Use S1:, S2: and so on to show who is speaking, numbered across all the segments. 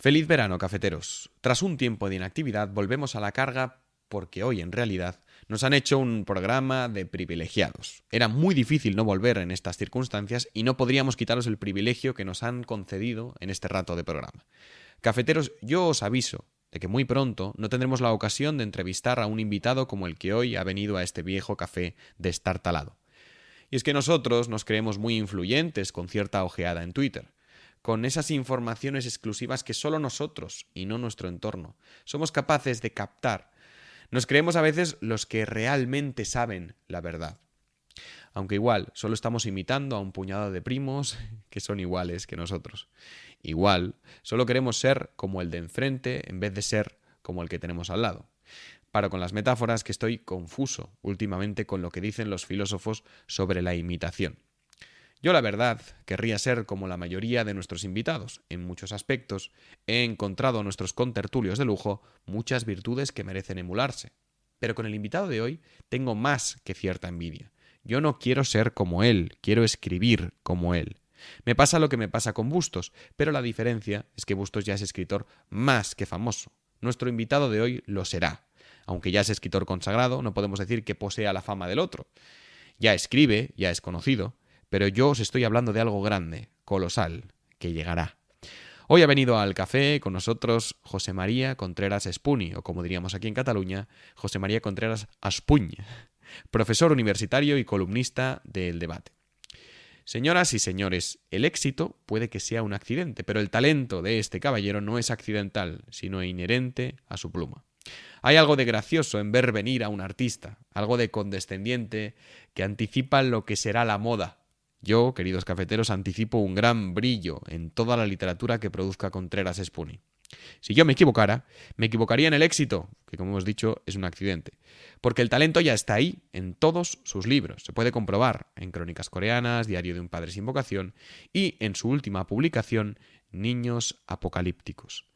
S1: Feliz verano, cafeteros. Tras un tiempo de inactividad, volvemos a la carga porque hoy, en realidad, nos han hecho un programa de privilegiados. Era muy difícil no volver en estas circunstancias y no podríamos quitaros el privilegio que nos han concedido en este rato de programa. Cafeteros, yo os aviso de que muy pronto no tendremos la ocasión de entrevistar a un invitado como el que hoy ha venido a este viejo café destartalado. Y es que nosotros nos creemos muy influyentes con cierta ojeada en Twitter, con esas informaciones exclusivas que solo nosotros, y no nuestro entorno, somos capaces de captar. Nos creemos a veces los que realmente saben la verdad. Aunque igual, solo estamos imitando a un puñado de primos que son iguales que nosotros. Igual, solo queremos ser como el de enfrente en vez de ser como el que tenemos al lado. Paro con las metáforas, que estoy confuso últimamente con lo que dicen los filósofos sobre la imitación. Yo, la verdad, querría ser como la mayoría de nuestros invitados. En muchos aspectos he encontrado a nuestros contertulios de lujo muchas virtudes que merecen emularse. Pero con el invitado de hoy tengo más que cierta envidia. Yo no quiero ser como él, quiero escribir como él. Me pasa lo que me pasa con Bustos, pero la diferencia es que Bustos ya es escritor más que famoso. Nuestro invitado de hoy lo será. Aunque ya es escritor consagrado, no podemos decir que posea la fama del otro. Ya escribe, ya es conocido, pero yo os estoy hablando de algo grande, colosal, que llegará. Hoy ha venido al café con nosotros José María Contreras Espuni, o como diríamos aquí en Cataluña, José María Contreras Aspuñ, profesor universitario y columnista del Debate. Señoras y señores, el éxito puede que sea un accidente, pero el talento de este caballero no es accidental, sino inherente a su pluma. Hay algo de gracioso en ver venir a un artista, algo de condescendiente que anticipa lo que será la moda. Yo, queridos cafeteros, anticipo un gran brillo en toda la literatura que produzca Contreras Espuni. Si yo me equivocaría en el éxito, que como hemos dicho es un accidente, porque el talento ya está ahí, en todos sus libros. Se puede comprobar en Crónicas Coreanas, Diario de un padre sin vocación y en su última publicación, Niños Apocalípticos.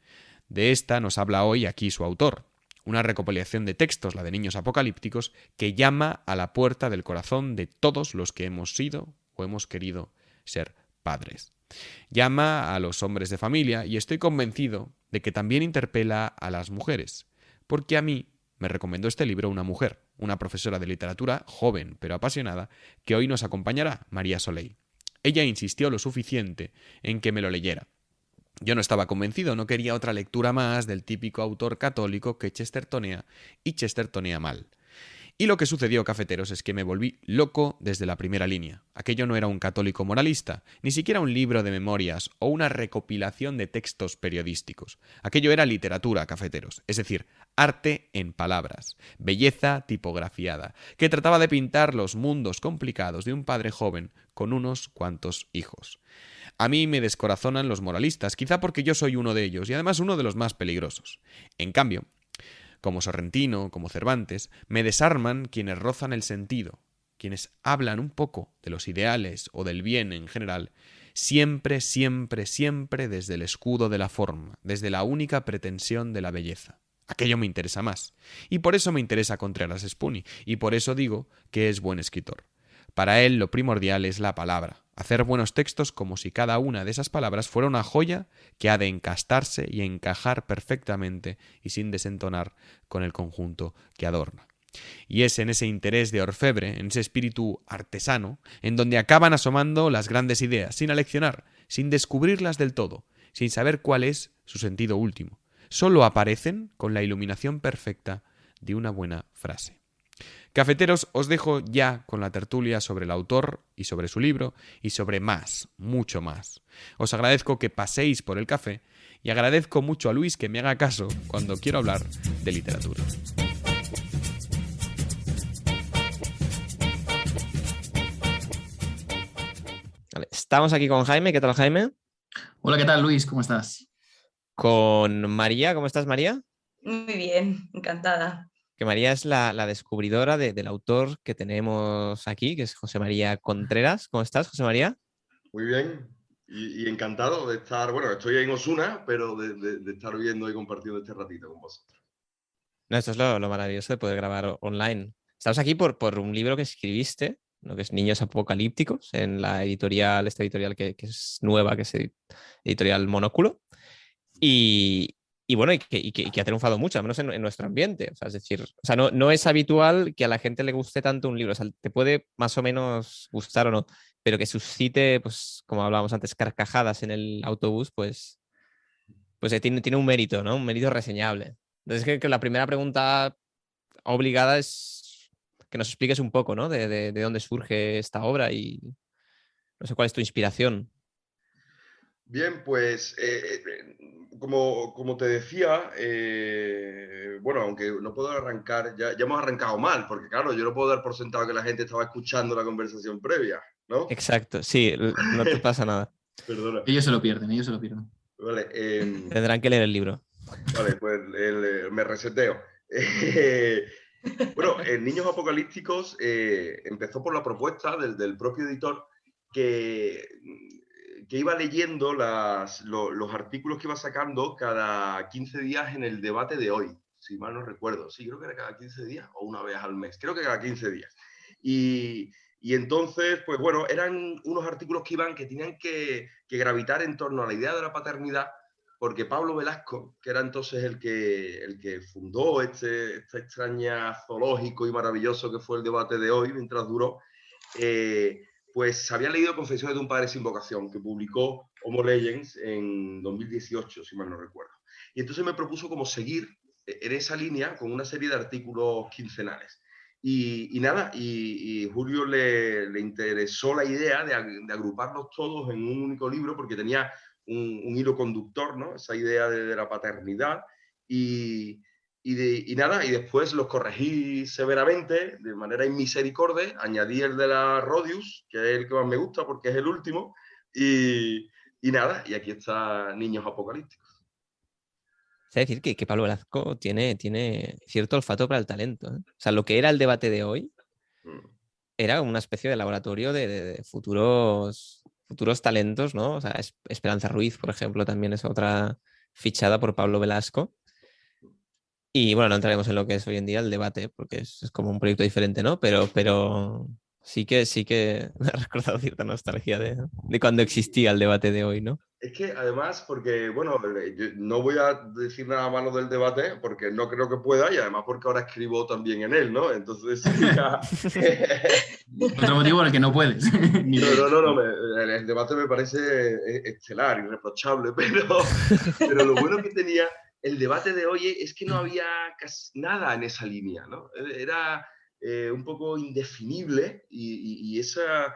S1: De esta nos habla hoy aquí su autor, una recopilación de textos, la de Niños Apocalípticos, que llama a la puerta del corazón de todos los que hemos sido o hemos querido ser padres. Llama a los hombres de familia y estoy convencido de que también interpela a las mujeres, porque a mí me recomendó este libro una mujer, una profesora de literatura joven pero apasionada, que hoy nos acompañará, María Soleil. Ella insistió lo suficiente en que me lo leyera. Yo no estaba convencido, no quería otra lectura más del típico autor católico que chestertonea y chestertonea mal. Y lo que sucedió, cafeteros, es que me volví loco desde la primera línea. Aquello no era un católico moralista, ni siquiera un libro de memorias o una recopilación de textos periodísticos. Aquello era literatura, cafeteros, es decir, arte en palabras, belleza tipografiada, que trataba de pintar los mundos complicados de un padre joven con unos cuantos hijos. A mí me descorazonan los moralistas, quizá porque yo soy uno de ellos y además uno de los más peligrosos. En cambio, como Sorrentino, como Cervantes, me desarman quienes rozan el sentido, quienes hablan un poco de los ideales o del bien en general, siempre, siempre, siempre desde el escudo de la forma, desde la única pretensión de la belleza. Aquello me interesa más. Y por eso me interesa Contreras Espuni, y por eso digo que es buen escritor. Para él lo primordial es la palabra, hacer buenos textos como si cada una de esas palabras fuera una joya que ha de encastarse y encajar perfectamente y sin desentonar con el conjunto que adorna. Y es en ese interés de orfebre, en ese espíritu artesano, en donde acaban asomando las grandes ideas, sin aleccionar, sin descubrirlas del todo, sin saber cuál es su sentido último. Solo aparecen con la iluminación perfecta de una buena frase. Cafeteros, os dejo ya con la tertulia sobre el autor y sobre su libro y sobre más, mucho más. Os agradezco que paséis por el café y agradezco mucho a Luis que me haga caso cuando quiero hablar de literatura.
S2: Vale, estamos aquí con Jaime. ¿Qué tal, Jaime?
S3: Hola, ¿qué tal, Luis? ¿Cómo estás?
S2: Con María. ¿Cómo estás, María?
S4: Muy bien, encantada.
S2: Que María es la descubridora del autor que tenemos aquí, que es José María Contreras. ¿Cómo estás, José María?
S5: Muy bien y encantado de estar, bueno, estoy en Osuna, pero de estar viendo y compartiendo este ratito con vosotros.
S2: No, esto es lo maravilloso de poder grabar online. Estamos aquí por un libro que escribiste, ¿no? Que es Niños Apocalípticos, en la editorial, esta editorial que es nueva, que es Editorial Monóculo. Y bueno, y que ha triunfado mucho, al menos en nuestro ambiente. O sea, es decir, o sea, no es habitual que a la gente le guste tanto un libro. O sea, te puede más o menos gustar o no, pero que suscite, pues, como hablábamos antes, carcajadas en el autobús, pues tiene un mérito, ¿no? Un mérito reseñable. Entonces, que la primera pregunta obligada es que nos expliques un poco, ¿no? De dónde surge esta obra y no sé cuál es tu inspiración.
S5: Bien, pues como te decía, bueno, aunque no puedo arrancar, ya hemos arrancado mal, porque claro, yo no puedo dar por sentado que la gente estaba escuchando la conversación previa, ¿no?
S2: Exacto, sí, no te pasa nada.
S5: Perdona.
S3: Ellos se lo pierden, ellos se lo pierden.
S5: Vale,
S2: Tendrán que leer el libro.
S5: vale, pues me reseteo. Bueno, en Niños Apocalípticos empezó por la propuesta del propio editor que iba leyendo los artículos que iba sacando cada 15 días en el debate de hoy, si mal no recuerdo. Sí, creo que era cada 15 días o una vez al mes. Creo que cada 15 días. Y entonces, pues bueno, eran unos artículos que tenían que gravitar en torno a la idea de la paternidad, porque Pablo Velasco, que era entonces el que fundó este extraña zoológico y maravilloso que fue el debate de hoy, mientras duró, pues había leído Confesiones de un padre sin vocación, que publicó Homo Legends en 2018, si mal no recuerdo. Y entonces me propuso como seguir en esa línea con una serie de artículos quincenales. Y nada, y Julio le interesó la idea de agruparlos todos en un único libro, porque tenía un hilo conductor, ¿no? Esa idea de la paternidad. Y nada, y después los corregí severamente, de manera inmisericordia, añadí el de la Rodius, que es el que más me gusta porque es el último, y nada, y aquí está Niños Apocalípticos.
S2: Es decir, que Pablo Velasco tiene cierto olfato para el talento, ¿eh? O sea, lo que era el debate de hoy era una especie de laboratorio de futuros talentos, ¿no? O sea, Esperanza Ruiz, por ejemplo, también es otra fichada por Pablo Velasco. Y bueno, no entraremos en lo que es hoy en día el debate, porque es como un proyecto diferente, ¿no? Pero sí que me ha recordado cierta nostalgia de cuando existía el debate de hoy, ¿no?
S5: Es que además, porque, bueno, yo no voy a decir nada malo del debate, porque no creo que pueda, y además porque ahora escribo también en él, ¿no? Entonces, ya...
S3: Otro motivo por el que no puedes.
S5: No, el debate me parece estelar, irreprochable, pero lo bueno que tenía el debate de hoy es que no había casi nada en esa línea, ¿no? Era un poco indefinible y esa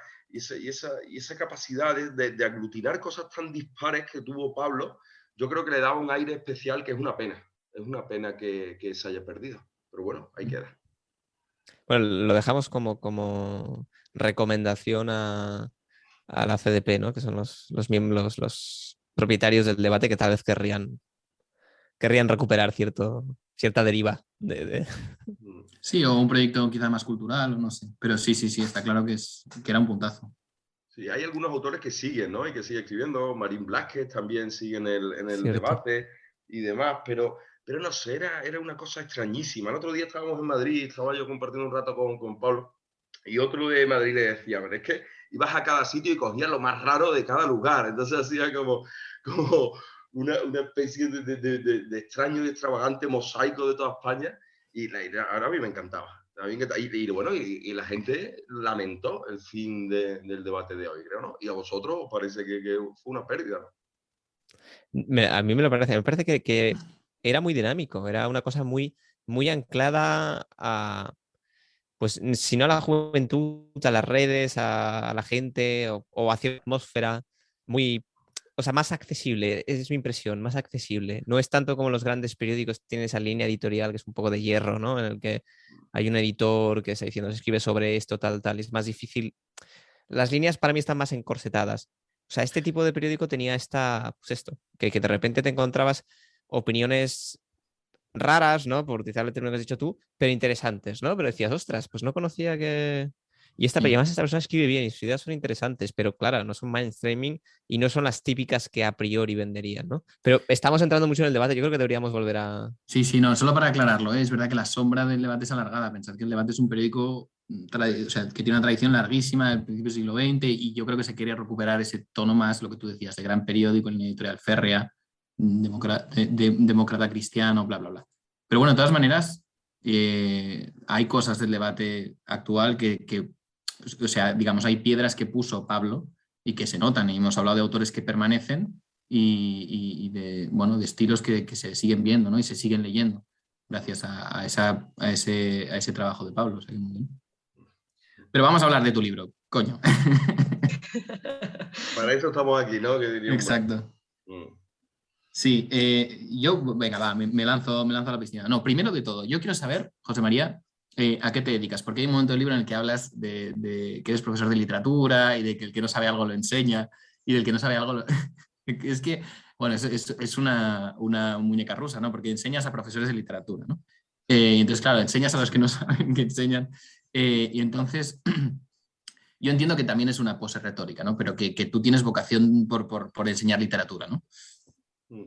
S5: capacidad de aglutinar cosas tan dispares que tuvo Pablo, yo creo que le daba un aire especial que es una pena. Es una pena que se haya perdido. Pero bueno, ahí queda.
S2: Bueno, lo dejamos como recomendación a la CDP, ¿no? Que son los miembros, los propietarios del debate que tal vez querrían recuperar cierta deriva de...
S3: Sí, o un proyecto quizá más cultural, o no sé. Pero sí, está claro que era un puntazo.
S5: Sí, hay algunos autores que siguen, ¿no? Y que siguen escribiendo. Marín Blázquez también sigue en el
S2: Cierto.
S5: debate y demás, pero no sé, era una cosa extrañísima. El otro día estábamos en Madrid, estaba yo compartiendo un rato con Pablo, y otro de Madrid le decía, es que ibas a cada sitio y cogías lo más raro de cada lugar. Entonces hacía como una especie de extraño y extravagante mosaico de toda España, y ahora a mí me encantaba. Y bueno, y la gente lamentó el fin del debate de hoy, creo, ¿no? Y a vosotros os parece que fue una pérdida, ¿no?
S2: A mí me parece que era muy dinámico, era una cosa muy, muy anclada a, pues, si no a la juventud, a las redes, a la gente o a cierta atmósfera, muy, o sea, más accesible, es mi impresión, más accesible. No es tanto como los grandes periódicos tienen esa línea editorial que es un poco de hierro, ¿no? En el que hay un editor que está diciendo, se escribe sobre esto, tal, es más difícil. Las líneas para mí están más encorsetadas. O sea, este tipo de periódico tenía pues esto, que de repente te encontrabas opiniones raras, ¿no? Por utilizar el término que has dicho tú, pero interesantes, ¿no? Pero decías, ostras, pues no conocía que... Y además esta persona escribe bien y sus ideas son interesantes, pero claro, no son mainstreaming y no son las típicas que a priori venderían, ¿no? Pero estamos entrando mucho en el debate, yo creo que deberíamos volver a...
S3: Sí, no, solo para aclararlo, ¿eh? Es verdad que la sombra del debate es alargada. Pensad que el debate es un periódico o sea, que tiene una tradición larguísima del principio del siglo XX y yo creo que se quería recuperar ese tono más, lo que tú decías, de gran periódico, en línea editorial férrea, demócrata cristiano, bla, bla, bla. Pero bueno, de todas maneras, hay cosas del debate actual o sea, digamos, hay piedras que puso Pablo y que se notan. Y hemos hablado de autores que permanecen y de, bueno, de estilos que se siguen viendo, ¿no? Y se siguen leyendo gracias a ese trabajo de Pablo. O sea, que muy bien. Pero vamos a hablar de tu libro, coño.
S5: Para eso estamos aquí, ¿no? Que diría un maestro.
S3: Exacto.
S5: Mm.
S3: Sí, yo, venga, va, me lanzo a la piscina. No, primero de todo, yo quiero saber, José María, ¿a qué te dedicas? Porque hay un momento del libro en el que hablas de que eres profesor de literatura y de que el que no sabe algo lo enseña y del que no sabe algo lo... Es que, bueno, es una muñeca rusa, ¿no? Porque enseñas a profesores de literatura, ¿no? Entonces, claro, enseñas a los que no saben que enseñan. Y entonces, yo entiendo que también es una pose retórica, ¿no? Pero que tú tienes vocación por enseñar literatura, ¿no?
S5: Mm.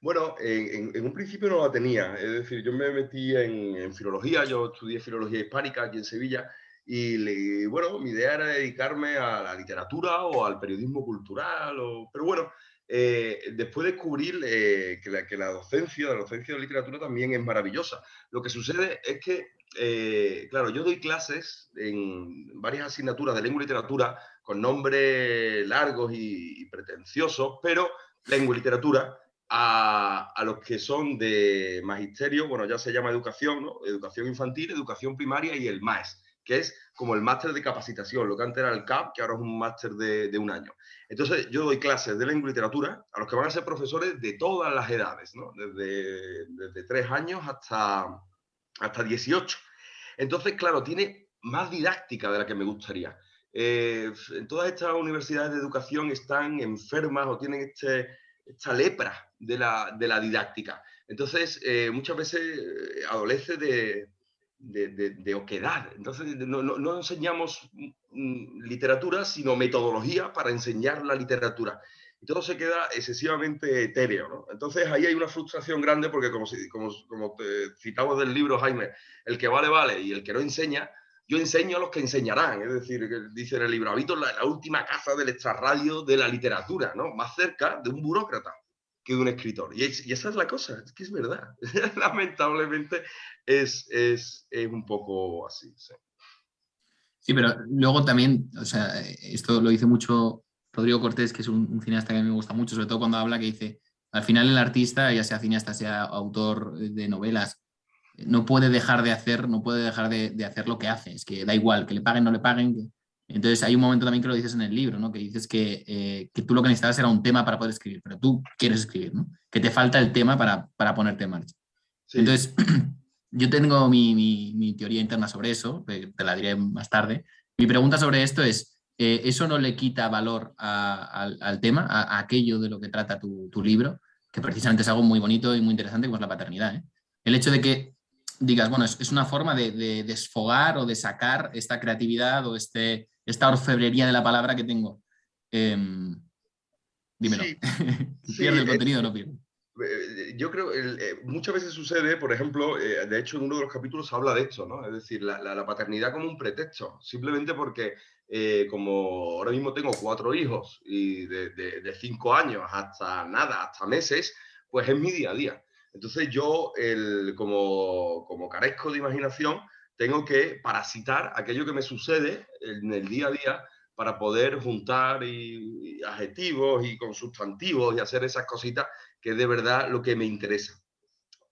S5: Bueno, en un principio no la tenía, es decir, yo me metí en filología, yo estudié filología hispánica aquí en Sevilla y bueno, mi idea era dedicarme a la literatura o al periodismo cultural, pero bueno, después descubrí que la docencia de literatura también es maravillosa. Lo que sucede es que, claro, yo doy clases en varias asignaturas de lengua y literatura con nombres largos y pretenciosos, pero lengua y literatura a los que son de magisterio, bueno, ya se llama educación, ¿no? Educación infantil, educación primaria y el MAES, que es como el máster de capacitación, lo que antes era el CAP, que ahora es un máster de un año. Entonces, yo doy clases de lengua y literatura a los que van a ser profesores de todas las edades, ¿no? Desde 3 años hasta 18. Entonces, claro, tiene más didáctica de la que me gustaría. En todas estas universidades de educación están enfermas o tienen esta lepra de la didáctica. Entonces, muchas veces adolece de oquedad. Entonces, no enseñamos literatura, sino metodología para enseñar la literatura. Y todo se queda excesivamente etéreo, ¿no? Entonces, ahí hay una frustración grande porque, como te citamos del libro, Jaime, el que vale, vale, y el que no enseña, yo enseño a los que enseñarán, es decir, que dice en el libro, habito la última casa del extrarradio de la literatura, ¿no? Más cerca de un burócrata que de un escritor. Y esa es la cosa, es que es verdad. Lamentablemente es un poco así. Sí.
S3: Sí, pero luego también, o sea, esto lo dice mucho Rodrigo Cortés, que es un cineasta que a mí me gusta mucho, sobre todo cuando habla que dice, al final el artista, ya sea cineasta, sea autor de novelas, no puede dejar de hacer, no puede dejar de hacer lo que hace, es que da igual, que le paguen, no le paguen. Entonces hay un momento también que lo dices en el libro, ¿no? Que dices que tú lo que necesitabas era un tema para poder escribir, pero tú quieres escribir, ¿no? Que te falta el tema para ponerte en marcha.
S5: Sí.
S3: Entonces, yo tengo mi teoría interna sobre eso, te la diré más tarde. Mi pregunta sobre esto es, ¿eso no le quita valor al tema, a aquello de lo que trata tu libro? Que precisamente es algo muy bonito y muy interesante, como es la paternidad, ¿eh? El hecho de que digas, bueno, es una forma de desfogar o de sacar esta creatividad o esta orfebrería de la palabra que tengo. Dímelo.
S5: Sí,
S3: ¿Pierde
S5: sí,
S3: el contenido o no pierde?
S5: yo creo muchas veces sucede, por ejemplo, de hecho en uno de los capítulos habla de esto, ¿no? Es decir, la paternidad como un pretexto, simplemente porque como ahora mismo tengo 4 hijos y de 5 años hasta nada, hasta meses, pues es mi día a día. Entonces yo, como carezco de imaginación, tengo que parasitar aquello que me sucede en el día a día para poder juntar y adjetivos y con sustantivos y hacer esas cositas que es de verdad lo que me interesa.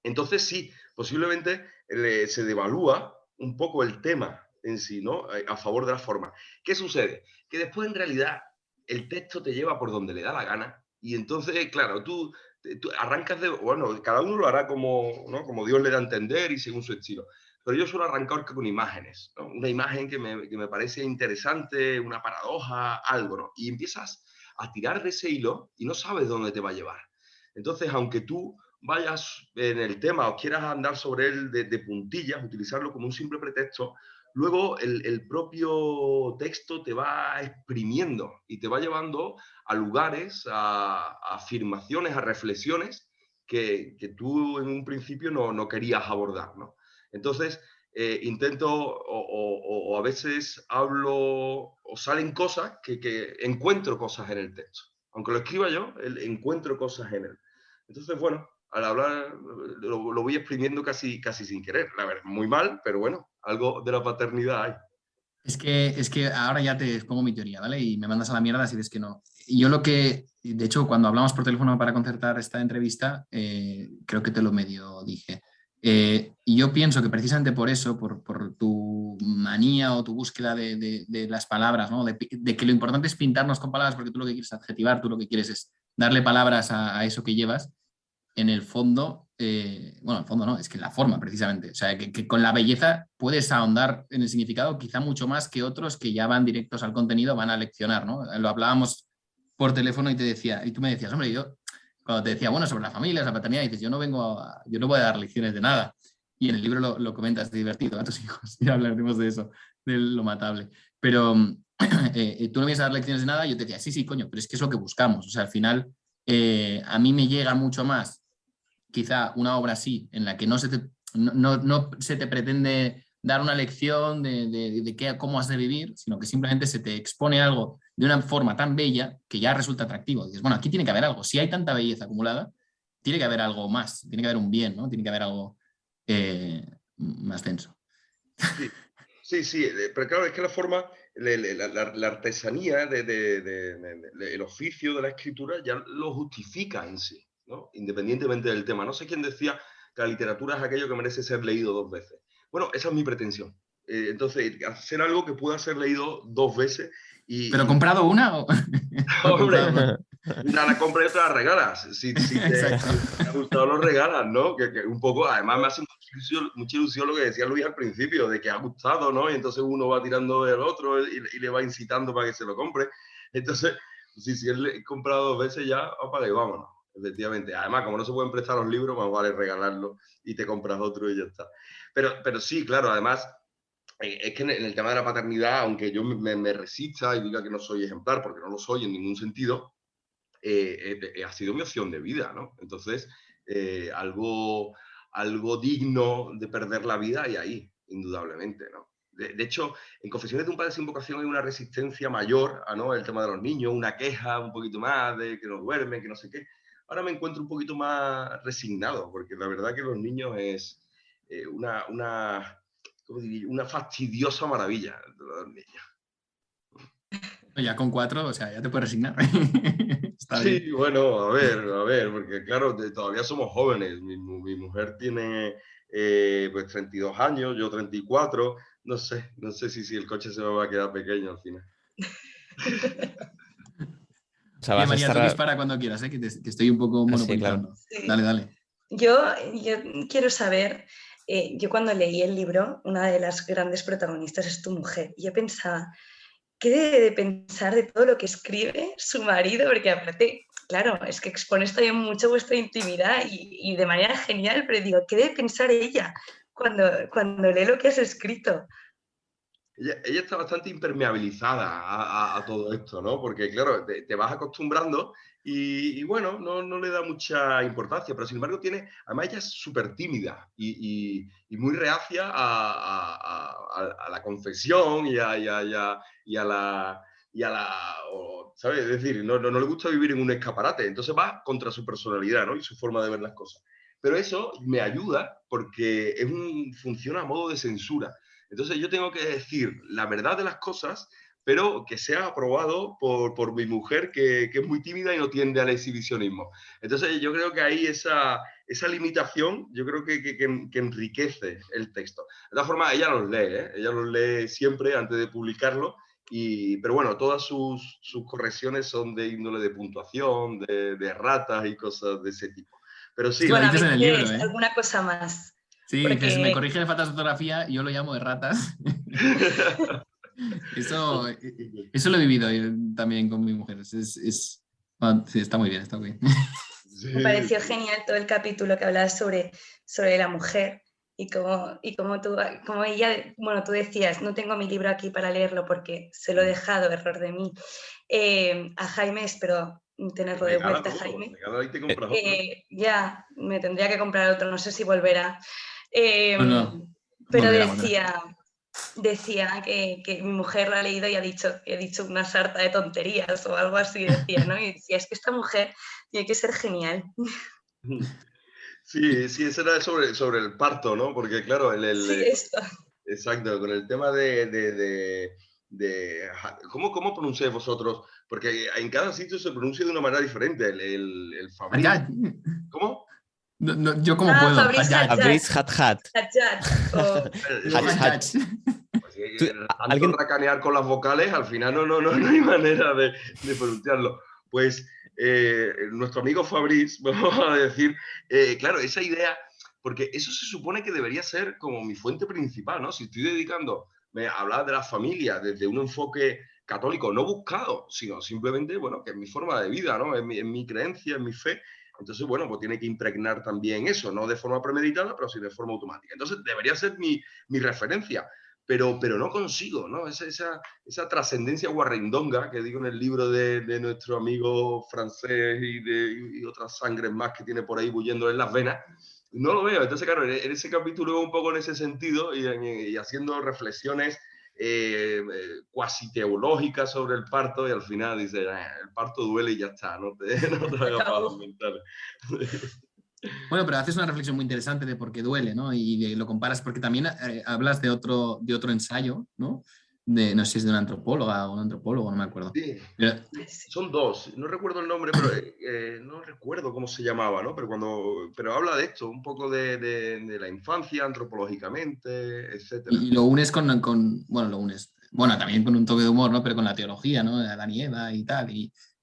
S5: Entonces sí, posiblemente se devalúa un poco el tema en sí, ¿no? A favor de la forma. ¿Qué sucede? Que después en realidad el texto te lleva por donde le da la gana y entonces, claro, tú arrancas de, bueno, cada uno lo hará como, ¿no? Como Dios le da a entender y según su estilo. Pero yo suelo arrancar con imágenes, ¿no? Una imagen que me parece interesante, una paradoja, algo, ¿no? Y empiezas a tirar de ese hilo y no sabes dónde te va a llevar. Entonces, aunque tú vayas en el tema o quieras andar sobre él de puntillas, utilizarlo como un simple pretexto, luego el propio texto te va exprimiendo y te va llevando a lugares, a afirmaciones, a reflexiones que tú en un principio no querías abordar, ¿no? Entonces, intento o a veces hablo o salen cosas que encuentro cosas en el texto. Aunque lo escriba yo, encuentro cosas en él. Entonces, bueno, al hablar lo voy exprimiendo casi sin querer. La verdad, muy mal, pero bueno, algo de la paternidad hay.
S3: Es que ahora ya te expongo mi teoría, ¿vale? Y me mandas a la mierda si ves que no. Y yo de hecho, cuando hablamos por teléfono para concertar esta entrevista, creo que te lo medio dije. Y yo pienso que precisamente por eso, por tu manía o tu búsqueda de las palabras, ¿no? De que lo importante es pintarnos con palabras, porque tú lo que quieres es adjetivar, tú lo que quieres es darle palabras a eso que llevas, en el fondo, bueno, el fondo no, es que la forma precisamente, o sea, que con la belleza puedes ahondar en el significado quizá mucho más que otros que ya van directos al contenido, van a leccionar, ¿no? Lo hablábamos por teléfono y tú me decías, hombre, yo cuando te decía, bueno, sobre la familia, la paternidad, dices, yo no voy a dar lecciones de nada. Y en el libro lo comentas, es divertido a tus hijos, y hablaremos de eso, de lo matable. Pero tú no vienes a dar lecciones de nada, y yo te decía, sí, coño, pero es que es lo que buscamos. O sea, al final, a mí me llega mucho más quizá una obra así, en la que no se te pretende dar una lección de cómo has de vivir, sino que simplemente se te expone algo de una forma tan bella que ya resulta atractivo. Dices, bueno, aquí tiene que haber algo. Si hay tanta belleza acumulada, tiene que haber algo más, tiene que haber un bien, ¿no? Tiene que haber algo más denso.
S5: Sí, pero claro, es que la forma, la artesanía el oficio de la escritura ya lo justifica en sí, ¿no? Independientemente del tema. No sé quién decía que la literatura es aquello que merece ser leído 2 veces. Bueno, esa es mi pretensión. Entonces, hacer algo que pueda ser leído 2 veces
S3: ¿Pero comprado una o...?
S5: Hombre, una la compras y otra la regalas. Si te ha gustado, lo regalas, ¿no? Que un poco, además me hace mucha ilusión lo que decía Luis al principio, de que ha gustado, ¿no? Y entonces uno va tirando del otro y le va incitando para que se lo compre. Entonces, si él comprado 2 veces ya, opa, y vámonos. Efectivamente. Además, como no se pueden prestar los libros, más vale regalarlo y te compras otro y ya está. Pero sí, claro, además, es que en el tema de la paternidad, aunque yo me resista y diga que no soy ejemplar, porque no lo soy en ningún sentido, ha sido mi opción de vida, ¿no? Entonces, algo digno de perder la vida hay ahí, indudablemente, ¿no? De hecho, en Confesiones de un padre sin vocación hay una resistencia mayor a, ¿no?, el tema de los niños, una queja un poquito más de que no duermen, que no sé qué. Ahora me encuentro un poquito más resignado, porque la verdad que los niños es ¿cómo diría? Una fastidiosa maravilla de los niños.
S3: Ya con 4, o sea, ya te puedes resignar. Está
S5: Sí,
S3: bien.
S5: bueno, a ver, porque claro, todavía somos jóvenes. Mi mujer tiene pues 32 años, yo 34. No sé si el coche se me va a quedar pequeño al final.
S2: O sea,
S3: Oye,
S2: vas a
S3: María, tú
S2: estar...
S3: dispara cuando quieras, que estoy un poco
S2: Sí, claro.
S3: monopolizando.
S4: Sí.
S3: Dale.
S4: Yo quiero saber, yo cuando leí el libro, una de las grandes protagonistas es tu mujer. Y yo pensaba, ¿qué debe de pensar de todo lo que escribe su marido? Porque aparte, claro, es que expones también mucho vuestra intimidad y de manera genial, pero digo, ¿qué debe pensar ella cuando lee lo que has escrito?
S5: Ella está bastante impermeabilizada a todo esto, ¿no? Porque, claro, te vas acostumbrando y bueno, no le da mucha importancia, pero sin embargo además ella es súper tímida y muy reacia a la confesión y a la... ¿sabes? Es decir, no le gusta vivir en un escaparate, entonces va contra su personalidad, ¿no? Y su forma de ver las cosas. Pero eso me ayuda porque funciona a modo de censura. Entonces yo tengo que decir la verdad de las cosas, pero que sea aprobado por mi mujer, que es muy tímida y no tiende al exhibicionismo. Entonces yo creo que ahí esa limitación, yo creo que enriquece el texto. De todas formas, ella los lee, ¿eh? Ella los lee siempre antes de publicarlo, pero bueno, todas sus correcciones son de índole de puntuación, de erratas y cosas de ese tipo. Pero sí,
S3: Sí, lo
S4: Bueno, a
S3: dices
S4: mí
S3: en el libro, ¿eh?
S4: alguna cosa más.
S3: Sí, dices, me
S4: Porque
S3: corrige de faltas de ortografía y yo lo llamo de ratas. Eso lo he vivido yo también con mi mujer. Sí, está muy bien, está muy bien.
S4: me pareció
S5: sí.
S4: genial todo el capítulo que hablabas sobre la mujer y como ella, bueno, tú decías, no tengo mi libro aquí para leerlo porque se lo he dejado, error de mí, a Jaime, espero tenerlo de vuelta, Jaime.
S5: Regala y te compras otro.
S4: Ya, me tendría que comprar otro, no sé si volverá.
S3: No,
S4: Pero
S3: volverá.
S4: decía que mi mujer lo ha leído y he dicho una sarta de tonterías o algo así, decía, ¿no? Y decía, es que esta mujer tiene que ser genial.
S5: Sí, sí, ese era sobre el parto, ¿no? Porque claro,
S4: Sí, esto.
S5: exacto, con el tema ¿cómo pronunciáis vosotros? Porque en cada sitio se pronuncia de una manera diferente. El Fabriz,
S3: Hajjaj.
S5: ¿cómo?
S3: No, no, yo como
S4: Ah,
S3: puedo.
S4: Fabrice
S3: Hajjaj.
S4: Hajjaj.
S2: Abriz Hat Hat.
S4: Hajjaj. O
S3: Yo digo
S2: Hatch,
S3: Hajjaj.
S2: hatch.
S5: Pues,
S2: Tú-
S5: tanto
S2: ¿Alguien?
S5: racanear con las vocales, al final no hay manera de pronunciarlo. Pues nuestro amigo Fabriz, vamos a decir, claro, esa idea, porque eso se supone que debería ser como mi fuente principal, ¿no? Si estoy dedicándome a hablar de la familia desde un enfoque católico, no buscado, sino simplemente, bueno, que es mi forma de vida, ¿no? Es mi creencia, es mi fe. Entonces, bueno, pues tiene que impregnar también eso, no de forma premeditada, pero sí de forma automática. Entonces, debería ser mi referencia, pero no consigo, ¿no? Esa trascendencia guarrindonga que digo en el libro de nuestro amigo francés y otras sangres más que tiene por ahí bullendo en las venas, no lo veo. Entonces, claro, en ese capítulo un poco en ese sentido y haciendo reflexiones cuasi teológicas sobre el parto y al final dice, el parto duele y ya está, no te hagas palos
S4: acabó.
S5: mentales.
S3: Bueno, pero haces una reflexión muy interesante de por qué duele, ¿no? Lo comparas, porque también hablas de otro ensayo, ¿no? No sé si es de una antropóloga o un antropólogo, no me acuerdo.
S5: Sí,
S3: Pero,
S5: son dos, no recuerdo el nombre, pero no recuerdo cómo se llamaba, ¿no? Pero habla de esto, un poco de la infancia antropológicamente, etcétera.
S3: y lo unes bueno, lo unes, bueno, también con un toque de humor, ¿no? Pero con la teología, ¿no? De Adán y Eva y tal.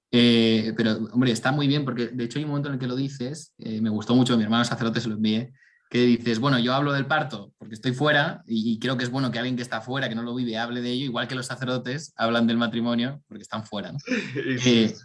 S3: Pero, hombre, está muy bien porque, de hecho, hay un momento en el que lo dices, me gustó mucho, mi hermano sacerdote se lo envié, que dices, bueno, yo hablo del parto porque estoy fuera y creo que es bueno que alguien que está fuera, que no lo vive, hable de ello, igual que los sacerdotes hablan del matrimonio porque están fuera, ¿no?
S5: Y sí,
S3: Eh,
S5: sí.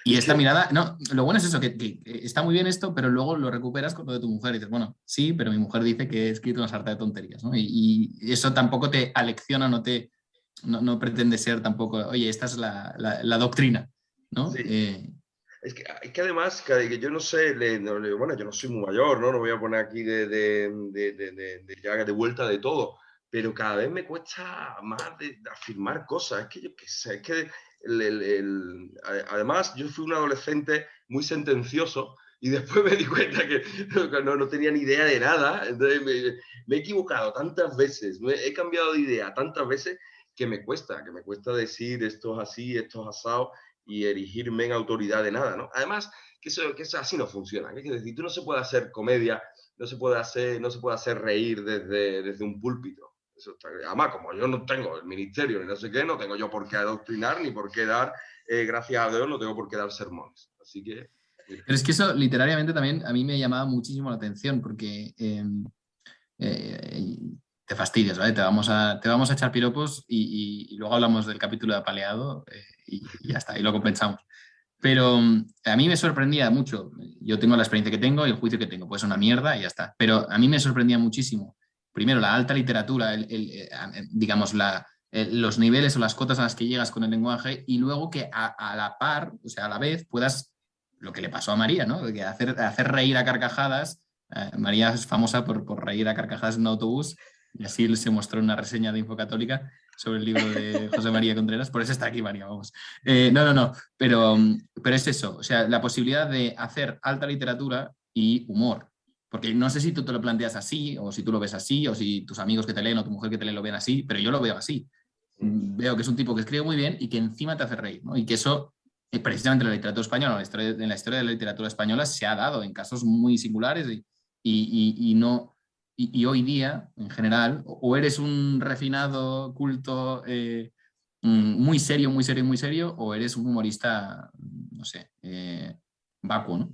S3: y
S5: Es
S3: esta
S5: que
S3: mirada, no, lo bueno es eso, que está muy bien esto, pero luego lo recuperas con lo de tu mujer y dices, bueno, sí, pero mi mujer dice que he escrito una sarta de tonterías, ¿no? Y eso tampoco te alecciona, no pretende ser tampoco, oye, esta es la doctrina, ¿no?
S5: sí. Es que además, que yo no sé, bueno, yo no soy muy mayor, ¿no? No voy a poner aquí ya de vuelta de todo, pero cada vez me cuesta más de afirmar cosas. Es que yo qué sé, es que además yo fui un adolescente muy sentencioso y después me di cuenta que no tenía ni idea de nada. Entonces me he equivocado tantas veces, he cambiado de idea tantas veces que me cuesta decir esto es así, esto es asado y erigirme en autoridad de nada, ¿no? Además, que eso así no funciona. Es decir, tú no se puede hacer comedia, no se puede hacer reír desde un púlpito. Además, como yo no tengo el ministerio ni no sé qué, no tengo yo por qué adoctrinar ni por qué dar, gracias a Dios, no tengo por qué dar sermones. Así que, mira.
S3: Pero es que eso literariamente también a mí me llamaba muchísimo la atención porque te fastidias, ¿vale? Te vamos a echar piropos y luego hablamos del capítulo de apaleado y ya está, y lo compensamos. Pero a mí me sorprendía mucho. Yo tengo la experiencia que tengo y el juicio que tengo. Pues una mierda y ya está. Pero a mí me sorprendía muchísimo. Primero, la alta literatura, digamos, los niveles o las cotas a las que llegas con el lenguaje y luego que a la par, o sea, a la vez, puedas, lo que le pasó a María, ¿no? De que hacer reír a carcajadas. María es famosa por reír a carcajadas en un autobús y así se mostró en una reseña de Infocatólica sobre el libro de José María Contreras. Por eso está aquí, María, vamos. No. Pero es eso, o sea, la posibilidad de hacer alta literatura y humor. Porque no sé si tú te lo planteas así, o si tú lo ves así, o si tus amigos que te leen o tu mujer que te leen lo ven así, pero yo lo veo así. Veo que es un tipo que escribe muy bien y que encima te hace reír, ¿no? Y que eso, precisamente en la literatura española, en la historia de la literatura española, se ha dado en casos muy singulares y no. Y hoy día, en general, o eres un refinado, culto, muy serio, muy serio, muy serio, o eres un humorista, no sé, vacuo, ¿no?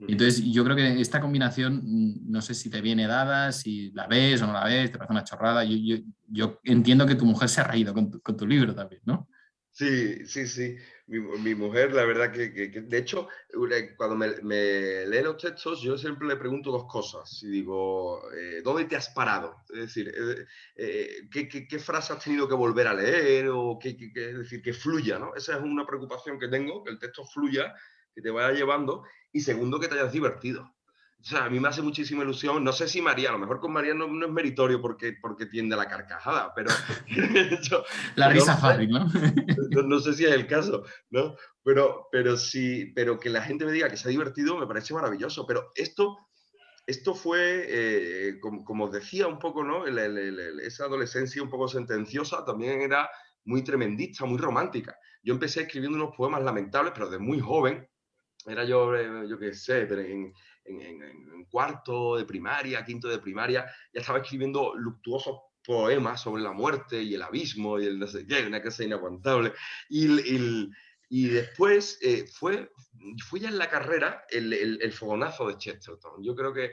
S3: Entonces, yo creo que esta combinación, no sé si te viene dada, si la ves o no la ves, te parece una chorrada. Yo entiendo que tu mujer se ha reído con tu libro también, ¿no?
S5: Sí, sí, sí. Mi mujer, la verdad de hecho, cuando me lee los textos, yo siempre le pregunto dos cosas. Y digo, ¿dónde te has parado? Es decir, ¿qué frase has tenido que volver a leer? O es decir, que fluya, ¿no? Esa es una preocupación que tengo, que el texto fluya, que te vaya llevando. Y segundo, que te hayas divertido. O sea, a mí me hace muchísima ilusión. No sé si María, a lo mejor con María no es meritorio porque tiende a la carcajada, pero
S3: La
S5: no
S3: risa
S5: lo sé.
S3: fácil, ¿no?
S5: No sé si es el caso, ¿no? Pero sí, pero que la gente me diga que se ha divertido me parece maravilloso. Pero esto fue, como os decía un poco, ¿no? Esa adolescencia un poco sentenciosa también era muy tremendista, muy romántica. Yo empecé escribiendo unos poemas lamentables, pero de muy joven. Era yo qué sé, pero en cuarto de primaria, quinto de primaria, ya estaba escribiendo luctuosos poemas sobre la muerte y el abismo y el no sé qué, una cosa inaguantable. Y después fue ya en la carrera el fogonazo de Chesterton. Yo creo que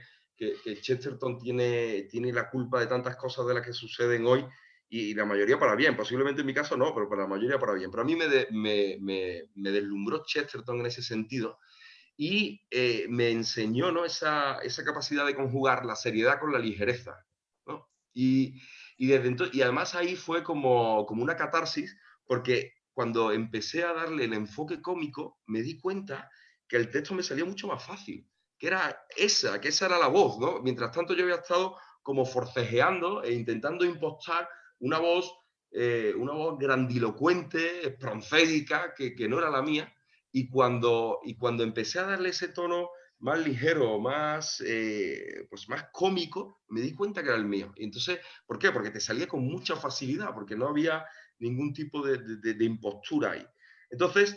S5: Chesterton tiene la culpa de tantas cosas de las que suceden hoy y la mayoría para bien. Posiblemente en mi caso no, pero para la mayoría para bien. Pero a mí me deslumbró Chesterton en ese sentido y me enseñó, ¿no? esa capacidad de conjugar la seriedad con la ligereza, ¿no? Y además ahí fue como una catarsis, porque cuando empecé a darle el enfoque cómico, me di cuenta que el texto me salía mucho más fácil, que esa era la voz, ¿no? Mientras tanto yo había estado como forcejeando e intentando impostar una voz, una voz grandilocuente, esproncédica, que no era la mía, y cuando empecé a darle ese tono más ligero, pues más cómico, me di cuenta que era el mío. Y entonces, ¿por qué? Porque te salía con mucha facilidad, porque no había ningún tipo de impostura ahí. Entonces,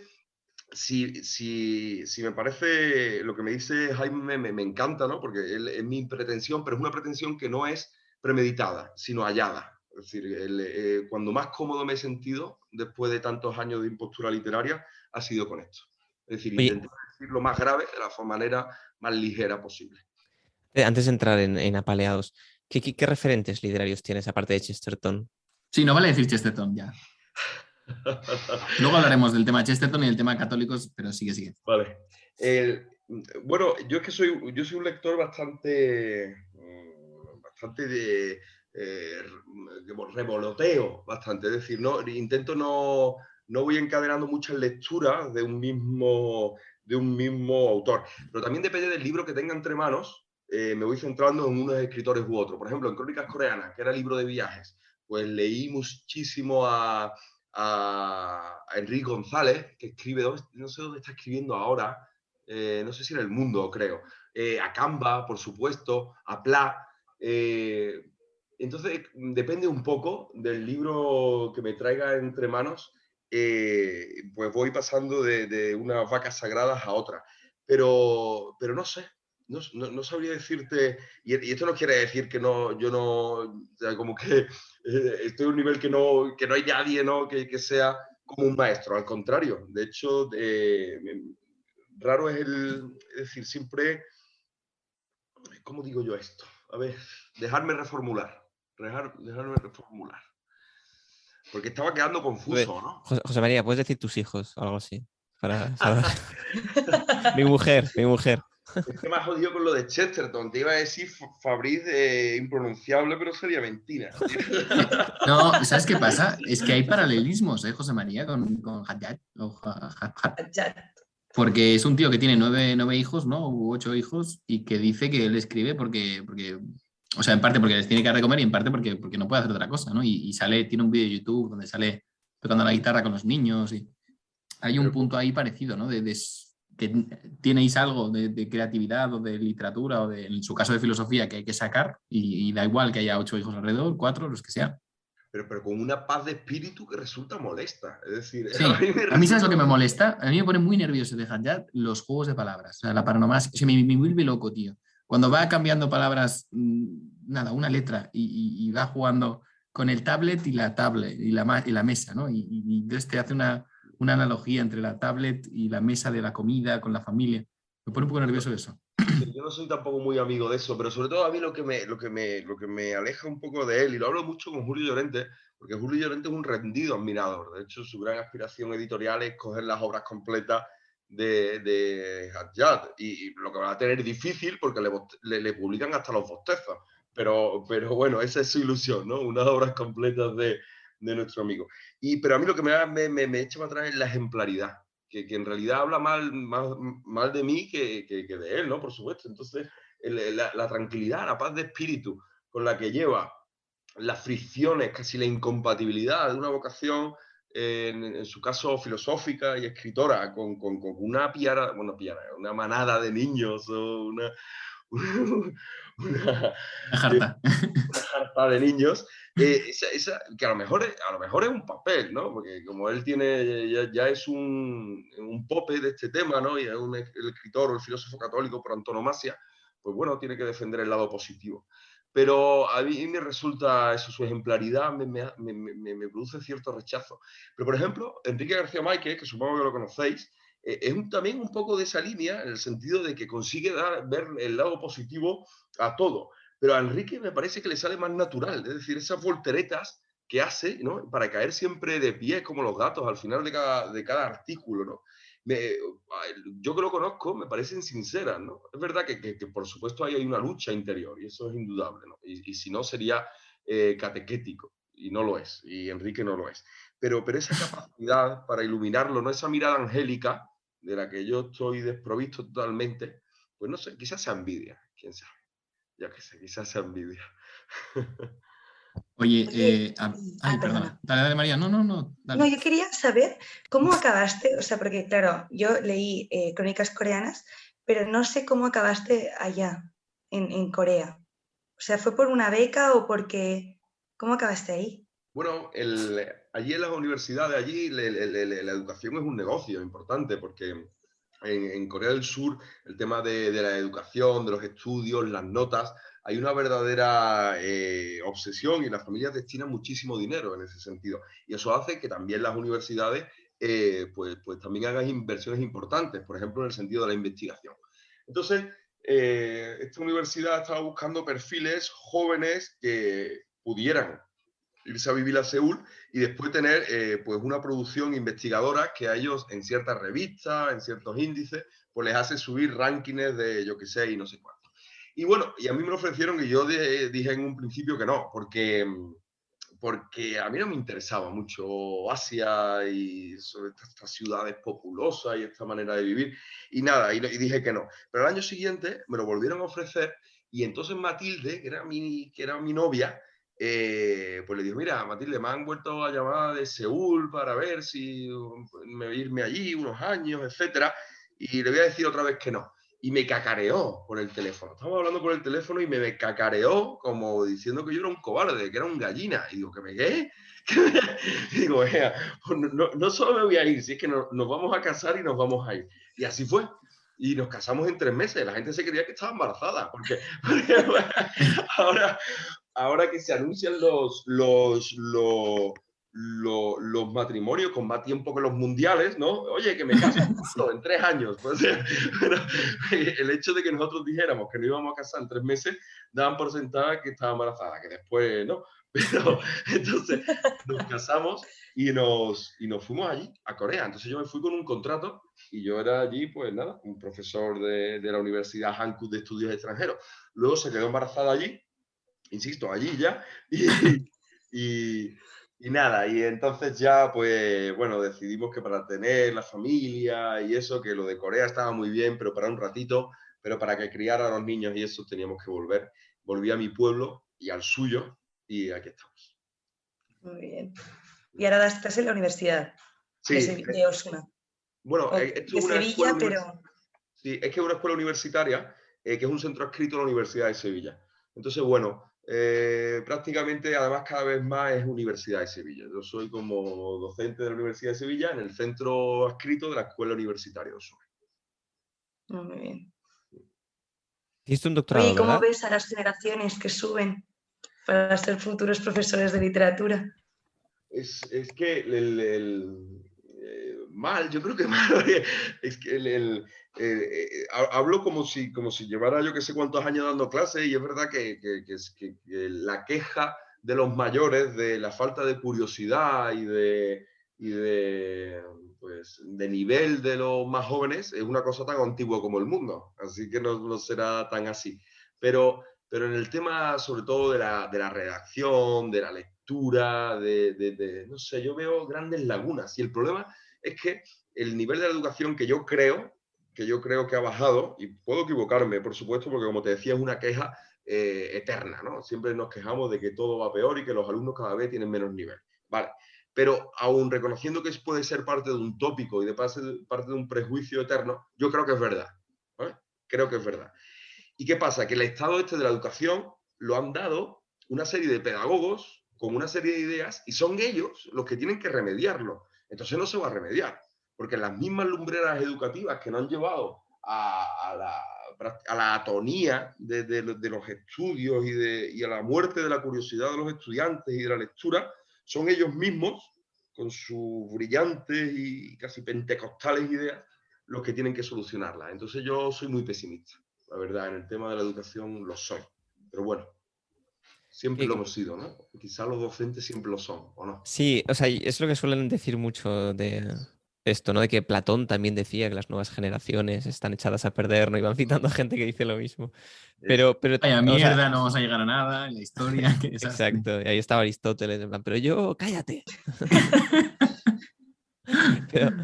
S5: si me parece lo que me dice Jaime, me encanta, ¿no? Porque es mi pretensión, pero es una pretensión que no es premeditada, sino hallada. Es decir, cuando más cómodo me he sentido después de tantos años de impostura literaria ha sido con esto. Es decir,
S2: Oye,
S5: intentar decir lo más grave de la manera más ligera posible.
S2: antes de entrar en apaleados, ¿qué referentes literarios tienes aparte de Chesterton?
S3: Sí, no vale decir Chesterton ya. Luego hablaremos del tema Chesterton y del tema católicos, pero sigue.
S5: Vale. Bueno, yo soy un lector bastante revoloteo, bastante. Es decir, no voy encadenando muchas lecturas de un mismo autor. Pero también depende del libro que tenga entre manos. Me voy centrando en unos escritores u otros. Por ejemplo, en Crónicas Coreanas, que era libro de viajes, pues leí muchísimo a Enrique González, que escribe, no sé dónde está escribiendo ahora, no sé si en El Mundo, creo, a Canva, por supuesto, a Pla. Entonces, depende un poco del libro que me traiga entre manos, pues voy pasando de unas vacas sagradas a otras. Pero no sé, no sabría decirte, y esto no quiere decir que yo no, o sea, como que estoy a un nivel que no hay nadie, ¿no? que sea como un maestro, al contrario. De hecho, raro es decir, siempre, ¿cómo digo yo esto? A ver, dejarme reformular. Dejarme reformular. Porque estaba quedando confuso, ¿no?
S2: José María, ¿puedes decir tus hijos o algo así? Para saber. Mi mujer.
S5: Es que me has jodido con lo de Chesterton. Te iba a decir Fabriz impronunciable, pero sería mentira.
S3: No, ¿sabes qué pasa? Es que hay paralelismos, José María, con Haddad.
S4: Ya.
S3: Porque es un tío que tiene nueve hijos, ¿no? U 8 hijos, y que dice que él escribe porque, o sea, en parte porque les tiene que dar de comer y en parte porque no puede hacer otra cosa, ¿no? Y tiene un vídeo de YouTube donde sale tocando la guitarra con los niños y hay un punto ahí parecido, ¿no? Que tenéis algo de creatividad o de literatura o en su caso de filosofía que hay que sacar y da igual que haya 8 hijos alrededor, 4, los que sean.
S5: Pero con una paz de espíritu que resulta molesta. Es decir,
S3: Sí,
S5: a
S3: a mí sabes
S5: resulta...
S3: lo que me molesta. A mí me pone muy nervioso de Haddad los juegos de palabras. O sea, la paronomasia, me vuelve loco, tío. Cuando va cambiando palabras, nada, una letra y va jugando con el tablet y la tablet y la mesa, ¿no? Y entonces te hace una analogía entre la tablet y la mesa de la comida con la familia. Me pone un poco nervioso eso.
S5: Sí, yo no soy tampoco muy amigo de eso, pero sobre todo a mí lo que me aleja un poco de él, y lo hablo mucho con Julio Llorente, porque Julio Llorente es un rendido admirador. De hecho, su gran aspiración editorial es coger las obras completas de Haddad, y lo que va a tener difícil porque le publican hasta los bostezos. Pero bueno, esa es su ilusión, ¿no? Unas obras completas de nuestro amigo. Pero a mí lo que me echa para atrás es la ejemplaridad. Que en realidad habla mal de mí que de él, ¿no? Por supuesto. Entonces, la tranquilidad, la paz de espíritu con la que lleva, las fricciones, casi la incompatibilidad de una vocación, en su caso filosófica y escritora, con una una manada de niños o una,
S3: La jarta.
S5: una jarta de niños, que a lo mejor es un papel, ¿no? Porque como él ya es un pope de este tema, ¿no? Y es el escritor o el filósofo católico por antonomasia, pues bueno, tiene que defender el lado positivo. Pero a mí me resulta eso, su ejemplaridad me produce cierto rechazo. Pero, por ejemplo, Enrique García Márquez, que supongo que lo conocéis, es también un poco de esa línea, en el sentido de que consigue ver el lado positivo a todo. Pero a Enrique me parece que le sale más natural, es decir, esas volteretas que hace, ¿no? Para caer siempre de pie como los gatos al final de cada artículo, ¿no? Yo que lo conozco, me parecen sinceras, ¿no? Es verdad que por supuesto hay una lucha interior y eso es indudable, ¿no? Y si no sería catequético, y no lo es, y Enrique no lo es. Pero esa capacidad para iluminarlo, ¿no? Esa mirada angélica de la que yo estoy desprovisto totalmente, pues no sé, quizás sea envidia, quién sabe. Ya que sé, quizás sea envidia.
S3: Oye,
S4: Oye,
S3: ay,
S4: perdona.
S3: perdona. Dale, María. No,
S4: No,
S3: dale.
S4: yo quería saber cómo acabaste, o sea, porque claro, yo leí crónicas coreanas, pero no sé cómo acabaste allá, en Corea. O sea, ¿fue por una beca o porque... ¿Cómo acabaste ahí?
S5: Bueno, allí en las universidades, allí la educación es un negocio importante porque en Corea del Sur el tema de la educación, de los estudios, las notas, hay una verdadera obsesión y las familias destinan muchísimo dinero en ese sentido. Y eso hace que también las universidades pues también hagan inversiones importantes, por ejemplo, en el sentido de la investigación. Entonces, esta universidad estaba buscando perfiles jóvenes que pudieran irse a vivir a Seúl y después tener pues una producción investigadora que a ellos en ciertas revistas, en ciertos índices, pues les hace subir rankings de yo que sé y no sé cuánto. Y bueno, y a mí me lo ofrecieron y yo dije en un principio que no, porque a mí no me interesaba mucho Asia y sobre estas ciudades populosas y esta manera de vivir y nada, y dije que no. Pero al año siguiente me lo volvieron a ofrecer y entonces Matilde, que era mi novia, pues le dijo, mira, Matilde, me han vuelto a llamar de Seúl para ver si irme allí unos años, etcétera, y le voy a decir otra vez que no. Y me cacareó por el teléfono. Estamos hablando por el teléfono y me cacareó como diciendo que yo era un cobarde, que era un gallina. Y digo, ¿que me qué? Y digo, pues no solo me voy a ir, si es que nos vamos a casar y nos vamos a ir. Y así fue. Y nos casamos en 3 meses. La gente se creía que estaba embarazada, porque bueno, ahora que se anuncian los matrimonios con más tiempo que los mundiales, ¿no? Oye, que me caso en 3 años. Pues, bueno, el hecho de que nosotros dijéramos que no íbamos a casar en 3 meses, daban por sentada que estaba embarazada, que después no. Pero entonces nos casamos y nos fuimos allí, a Corea. Entonces yo me fui con un contrato y yo era allí, pues nada, un profesor de la Universidad Hankuk de Estudios Extranjeros. Luego se quedó embarazada allí, insisto, allí ya, y, y nada, y entonces ya, pues bueno, decidimos que para tener la familia y eso, que lo de Corea estaba muy bien, pero para un ratito, pero para que criara a los niños y eso teníamos que volver. Volví a mi pueblo y al suyo, y aquí estamos.
S4: Muy bien. Y ahora estás en la universidad
S5: Sí,
S4: de Osuna.
S5: bueno,
S4: O
S5: esto
S4: de
S5: es una
S4: Sevilla,
S5: escuela
S4: pero...
S5: Sí, es que es una escuela universitaria, que es un centro adscrito a la Universidad de Sevilla. Entonces, bueno, prácticamente, además, cada vez más es Universidad de Sevilla. Yo soy como docente de la Universidad de Sevilla en el centro adscrito de la Escuela Universitaria de Osuna.
S4: Muy bien.
S2: Hiciste un
S4: Oye,
S2: doctorado,
S4: ¿y cómo
S2: ¿verdad?
S4: ves a las generaciones que suben para ser futuros profesores de literatura?
S5: Es que mal, yo creo que mal. Es que hablo como si llevara yo que sé cuántos años dando clases y es verdad que la queja de los mayores de la falta de curiosidad pues, de nivel de los más jóvenes es una cosa tan antigua como el mundo, así que no será tan así. Pero en el tema sobre todo de la redacción, de la lectura, no sé, yo veo grandes lagunas y el problema es que el nivel de la educación que yo creo que yo creo que ha bajado, y puedo equivocarme, por supuesto, porque como te decía, es una queja eterna, ¿no? Siempre nos quejamos de que todo va peor y que los alumnos cada vez tienen menos nivel. Vale, pero aún reconociendo que puede ser parte de un tópico y de parte de un prejuicio eterno, yo creo que es verdad, ¿vale? Creo que es verdad. ¿Y qué pasa? Que el estado de la educación lo han dado una serie de pedagogos con una serie de ideas y son ellos los que tienen que remediarlo. Entonces no se va a remediar, porque las mismas lumbreras educativas que nos han llevado a la atonía de los estudios y a la muerte de la curiosidad de los estudiantes y de la lectura, son ellos mismos, con sus brillantes y casi pentecostales ideas, los que tienen que solucionarlas. Entonces yo soy muy pesimista, la verdad, en el tema de la educación lo soy. Pero bueno, siempre lo hemos sido, ¿no? Quizás los docentes siempre lo son, ¿o no?
S2: Sí, o sea, es lo que suelen decir mucho de esto, ¿no? De que Platón también decía que las nuevas generaciones están echadas a perder, ¿no? Y van citando a gente que dice lo mismo. Pero
S3: Vaya
S2: o
S3: mierda,
S2: sea,
S3: no vamos a llegar a nada en la historia. Qué desastre.
S2: exacto, y ahí estaba Aristóteles, en plan, pero yo, cállate. Pero,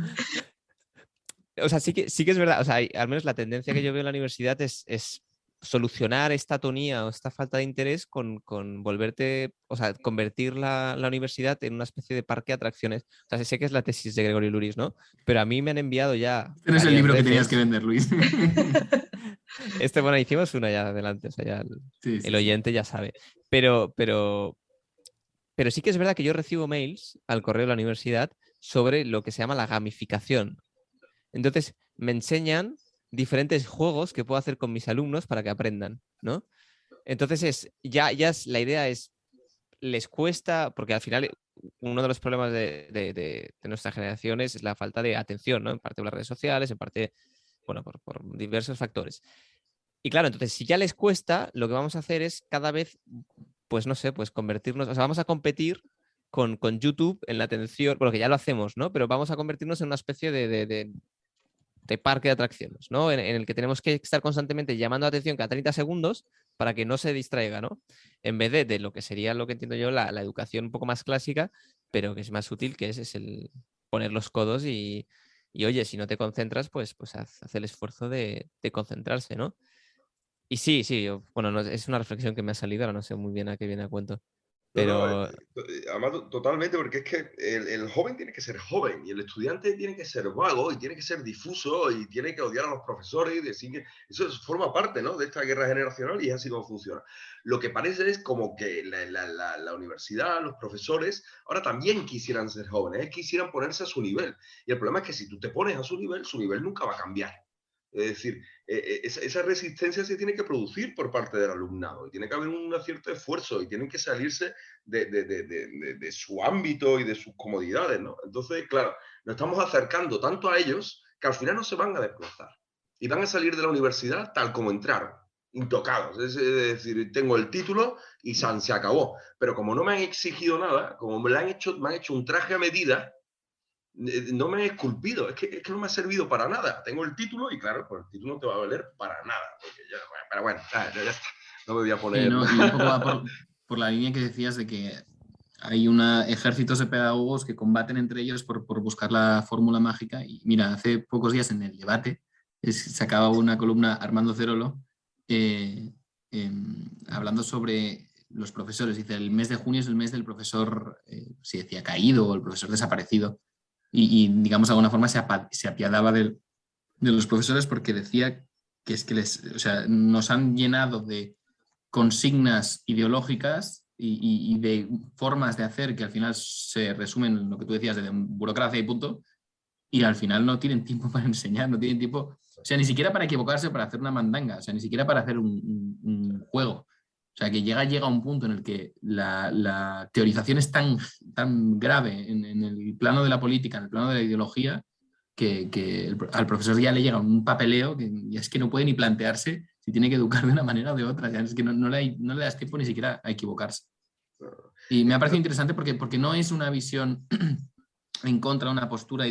S2: o sea, sí que es verdad, o sea, al menos la tendencia que yo veo en la universidad es solucionar esta atonía o esta falta de interés con volverte, o sea, convertir la universidad en una especie de parque de atracciones. O sea, sé que es la tesis de Gregorio Luris, ¿no? Pero a mí me han enviado ya
S3: Este no es el
S2: varias
S3: libro que
S2: veces.
S3: tenías que vender, Luis.
S2: Bueno, hicimos una ya adelante, o sea, ya
S3: Sí,
S2: el oyente ya sabe. Pero sí que es verdad que yo recibo mails al correo de la universidad sobre lo que se llama la gamificación. Entonces, me enseñan diferentes juegos que puedo hacer con mis alumnos para que aprendan, ¿no? Entonces, la idea es, les cuesta, porque al final uno de los problemas de nuestra generación es la falta de atención, ¿no? En parte por las redes sociales, en parte, bueno, por diversos factores. Y claro, entonces, si ya les cuesta, lo que vamos a hacer es cada vez, pues no sé, pues convertirnos, o sea, vamos a competir con YouTube en la atención, bueno, que ya lo hacemos, ¿no? Pero vamos a convertirnos en una especie de parque de atracciones, ¿no? En el que tenemos que estar constantemente llamando la atención cada 30 segundos para que no se distraiga, ¿no? En vez de lo que sería lo que entiendo yo, la educación un poco más clásica, pero que es más útil, que es el poner los codos y oye, si no te concentras, pues haz el esfuerzo de concentrarse, ¿no? Y sí, bueno, es una reflexión que me ha salido, ahora no sé muy bien a qué viene a cuento. Pero
S5: Además, totalmente, porque es que el joven tiene que ser joven y el estudiante tiene que ser vago y tiene que ser difuso y tiene que odiar a los profesores y decir que eso forma parte, ¿no?, de esta guerra generacional y es así como funciona. Lo que parece es como que la universidad, los profesores, ahora también quisieran ser jóvenes, quisieran ponerse a su nivel. Y el problema es que si tú te pones a su nivel nunca va a cambiar. Es decir, esa resistencia se tiene que producir por parte del alumnado y tiene que haber un cierto esfuerzo y tienen que salirse de su ámbito y de sus comodidades, ¿no? Entonces, claro, nos estamos acercando tanto a ellos que al final no se van a desplazar y van a salir de la universidad tal como entraron, intocados. Es decir, tengo el título y se acabó. Pero como no me han exigido nada, como me han hecho un traje a medida, no me he esculpido, es que no me ha servido para nada. Tengo el título y claro, pues el título no te va a valer para nada. Pero bueno, ya está. No me voy a poner...
S3: Y un poco va por la línea que decías de que hay ejércitos de pedagogos que combaten entre ellos por buscar la fórmula mágica. Y mira, hace pocos días en el debate sacaba una columna Armando Cerolo hablando sobre los profesores. Dice, el mes de junio es el mes del profesor, si decía caído o el profesor desaparecido. Y digamos, de alguna forma se apiadaba de los profesores porque decía que es que nos han llenado de consignas ideológicas y de formas de hacer que al final se resumen en lo que tú decías de burocracia y punto, y al final no tienen tiempo para enseñar, no tienen tiempo, o sea, ni siquiera para equivocarse, para hacer una mandanga, o sea, ni siquiera para hacer un juego. O sea, que llega un punto en el que la teorización es tan grave en el plano de la política, en el plano de la ideología, que al profesor ya le llega un papeleo que ya es que no puede ni plantearse si tiene que educar de una manera o de otra. Ya es que no le das tiempo ni siquiera a equivocarse. Y me ha parecido interesante porque no es una visión en contra de una postura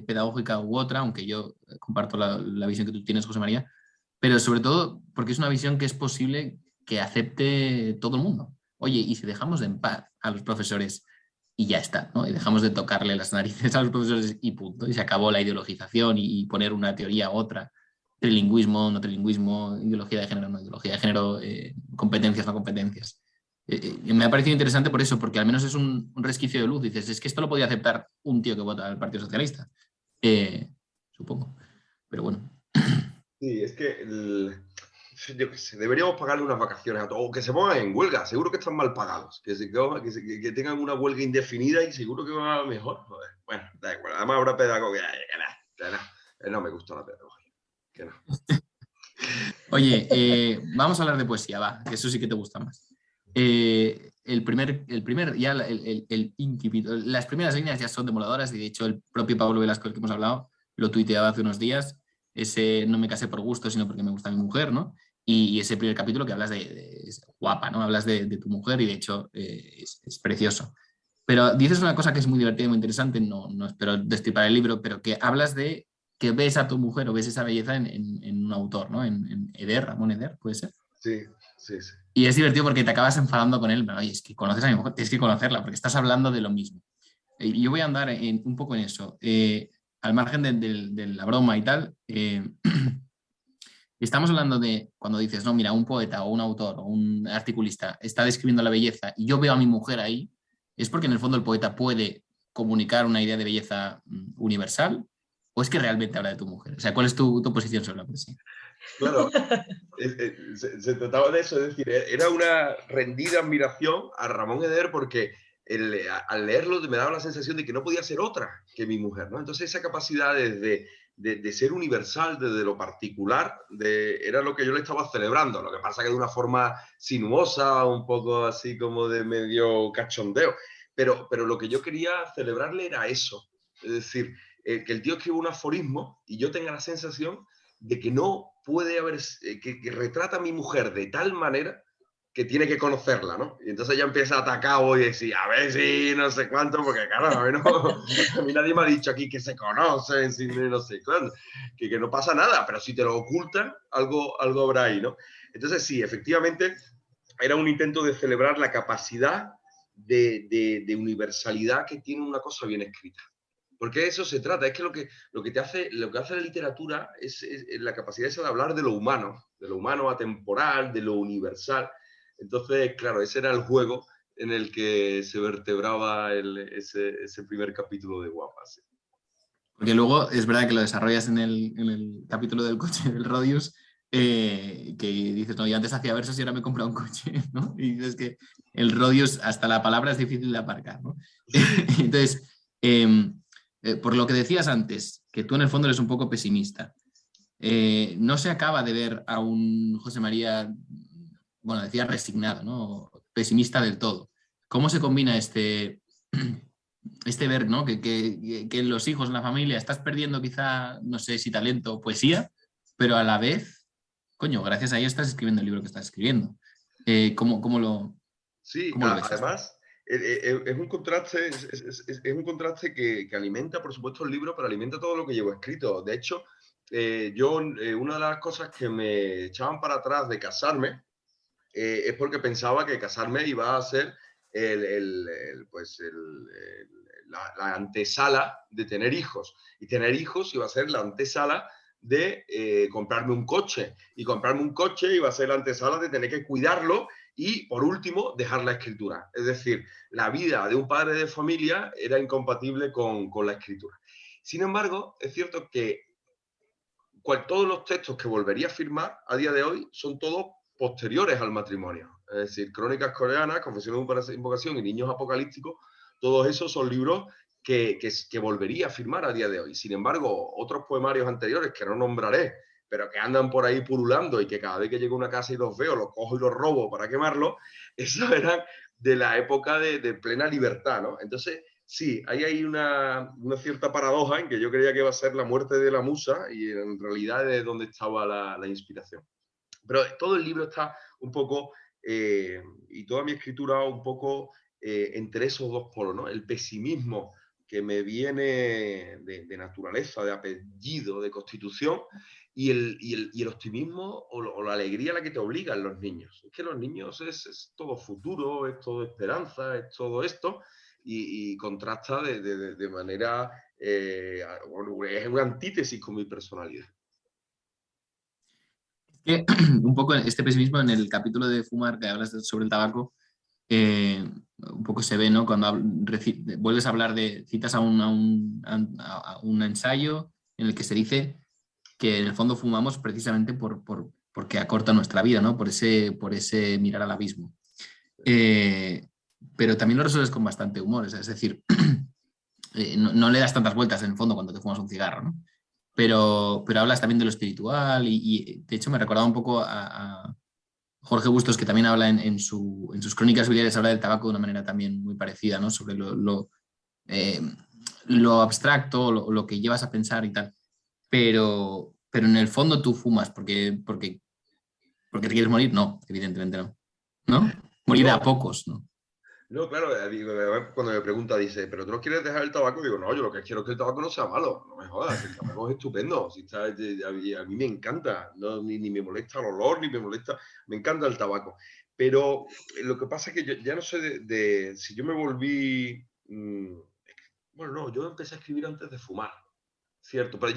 S3: pedagógica u otra, aunque yo comparto la visión que tú tienes, José María, pero sobre todo porque es una visión que es posible que acepte todo el mundo. Oye, y si dejamos en paz a los profesores y ya está, ¿no? Y dejamos de tocarle las narices a los profesores y punto, y se acabó la ideologización y poner una teoría u otra trilingüismo, no trilingüismo, ideología de género, no ideología de género, competencias, no competencias. Me ha parecido interesante por eso, porque al menos es un resquicio de luz. Dices, es que esto lo podía aceptar un tío que vota al Partido Socialista. Supongo. Pero bueno.
S5: Sí, es que yo qué sé, deberíamos pagarle unas vacaciones a todos, o que se pongan en huelga, seguro que están mal pagados, que tengan una huelga indefinida y seguro que va mejor. Joder. Bueno, da igual, además habrá pedagogía, no me gusta la pedagogía, que no.
S3: Oye, vamos a hablar de poesía, va, que eso sí que te gusta más. El incipit, las primeras líneas ya son demoladoras y de hecho el propio Pablo Velasco, del que hemos hablado, lo tuiteaba hace unos días, ese no me casé por gusto, sino porque me gusta mi mujer, ¿no? Y ese primer capítulo que hablas es guapa, ¿no? Hablas de tu mujer y de hecho es precioso. Pero dices una cosa que es muy divertida y muy interesante, no espero destripar el libro, pero que hablas de que ves a tu mujer o ves esa belleza en un autor, ¿no? En Eder, Ramón Eder, puede ser.
S5: Sí, sí, sí.
S3: Y es divertido porque te acabas enfadando con él, pero oye, es que conoces a mi mujer, tienes que conocerla porque estás hablando de lo mismo. Y yo voy a andar un poco en eso. Al margen de la broma y tal, estamos hablando de cuando dices, no, mira, un poeta o un autor o un articulista está describiendo la belleza y yo veo a mi mujer ahí, es porque en el fondo el poeta puede comunicar una idea de belleza universal o es que realmente habla de tu mujer. O sea, ¿cuál es tu posición sobre la poesía?
S5: Claro, se trataba de eso, es decir, era una rendida admiración a Ramón Eder porque al leerlo me daba la sensación de que no podía ser otra que mi mujer, ¿no? Entonces esa capacidad de ser universal desde lo particular era lo que yo le estaba celebrando, lo que pasa que de una forma sinuosa, un poco así como de medio cachondeo, pero lo que yo quería celebrarle era eso, es decir, que el tío escriba un aforismo y yo tenga la sensación de que no puede haber, que retrata a mi mujer de tal manera que tiene que conocerla, ¿no? Y entonces ya empieza a atacar y decir, a ver si no sé cuánto, porque claro, a mí nadie me ha dicho aquí que se conocen, sin no sé cuánto, que no pasa nada, pero si te lo ocultan, algo habrá ahí, ¿no? Entonces sí, efectivamente, era un intento de celebrar la capacidad de universalidad que tiene una cosa bien escrita. Porque de eso se trata, es que lo que hace la literatura es la capacidad esa de hablar de lo humano atemporal, de lo universal. Entonces, claro, ese era el juego en el que se vertebraba ese primer capítulo de Guapas.
S3: Porque luego es verdad que lo desarrollas en el capítulo del coche del Rodius, que dices, no, yo antes hacía versos y ahora me he comprado un coche, ¿no? Y dices que el Rodius, hasta la palabra es difícil de aparcar, ¿no? Entonces, por lo que decías antes, que tú en el fondo eres un poco pesimista, no se acaba de ver a un José María, bueno, decía resignado, ¿no? Pesimista del todo. ¿Cómo se combina este ver, ¿no? Que los hijos, en la familia, estás perdiendo quizá, no sé si talento o poesía, pero a la vez, coño, gracias a ello estás escribiendo el libro que estás escribiendo. ¿Cómo lo
S5: Sí,
S3: ves esto?
S5: además es un contraste, es un contraste que alimenta, por supuesto, el libro, pero alimenta todo lo que llevo escrito. De hecho, una de las cosas que me echaban para atrás de casarme es porque pensaba que casarme iba a ser la antesala de tener hijos. Y tener hijos iba a ser la antesala de comprarme un coche. Y comprarme un coche iba a ser la antesala de tener que cuidarlo y, por último, dejar la escritura. Es decir, la vida de un padre de familia era incompatible con la escritura. Sin embargo, es cierto que todos los textos que volvería a firmar a día de hoy son todos posteriores al matrimonio. Es decir, Crónicas coreanas, Confesiones de una invocación y Niños apocalípticos, todos esos son libros que volvería a firmar a día de hoy. Sin embargo, otros poemarios anteriores que no nombraré, pero que andan por ahí pululando y que cada vez que llego a una casa y los veo, los cojo y los robo para quemarlos, esos eran de la época de plena libertad, ¿no? Entonces, sí, ahí hay una cierta paradoja en que yo creía que iba a ser la muerte de la musa y en realidad es donde estaba la inspiración. Pero todo el libro está un poco, y toda mi escritura un poco entre esos dos polos, ¿no? El pesimismo que me viene de naturaleza, de apellido, de constitución, y el optimismo o la alegría a la que te obligan los niños. Es que los niños es todo futuro, es todo esperanza, es todo esto, y contrasta de manera, bueno, es una antítesis con mi personalidad.
S3: Que un poco este pesimismo en el capítulo de Fumar que hablas sobre el tabaco, un poco se ve, ¿no? Cuando vuelves a hablar citas a un ensayo en el que se dice que en el fondo fumamos precisamente porque acorta nuestra vida, ¿no? Por ese mirar al abismo. Pero también lo resuelves con bastante humor, es decir, no le das tantas vueltas en el fondo cuando te fumas un cigarro, ¿no? Pero hablas también de lo espiritual y de hecho me recordaba un poco a Jorge Bustos, que también habla en sus crónicas biliares, habla del tabaco de una manera también muy parecida, ¿no? Sobre lo abstracto, lo que llevas a pensar y tal. Pero en el fondo tú fumas porque te quieres morir, no, evidentemente no. ¿No? Morir a pocos, ¿no?
S5: No, claro, cuando me pregunta, dice, ¿pero tú no quieres dejar el tabaco? Digo, no, yo lo que quiero es que el tabaco no sea malo, no me jodas, el tabaco es estupendo, si está, a mí me encanta, no, ni me molesta el olor, ni me molesta, me encanta el tabaco. Pero lo que pasa es que yo ya no sé si yo me volví, bueno, no, yo empecé a escribir antes de fumar, cierto, pero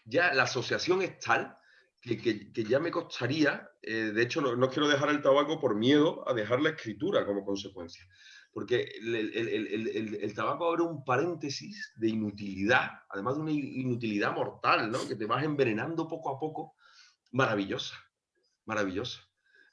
S5: ya la asociación es tal que ya me costaría, de hecho no quiero dejar el tabaco por miedo a dejar la escritura como consecuencia, porque el tabaco abre un paréntesis de inutilidad, además de una inutilidad mortal, ¿no? Que te vas envenenando poco a poco, maravillosa, maravillosa.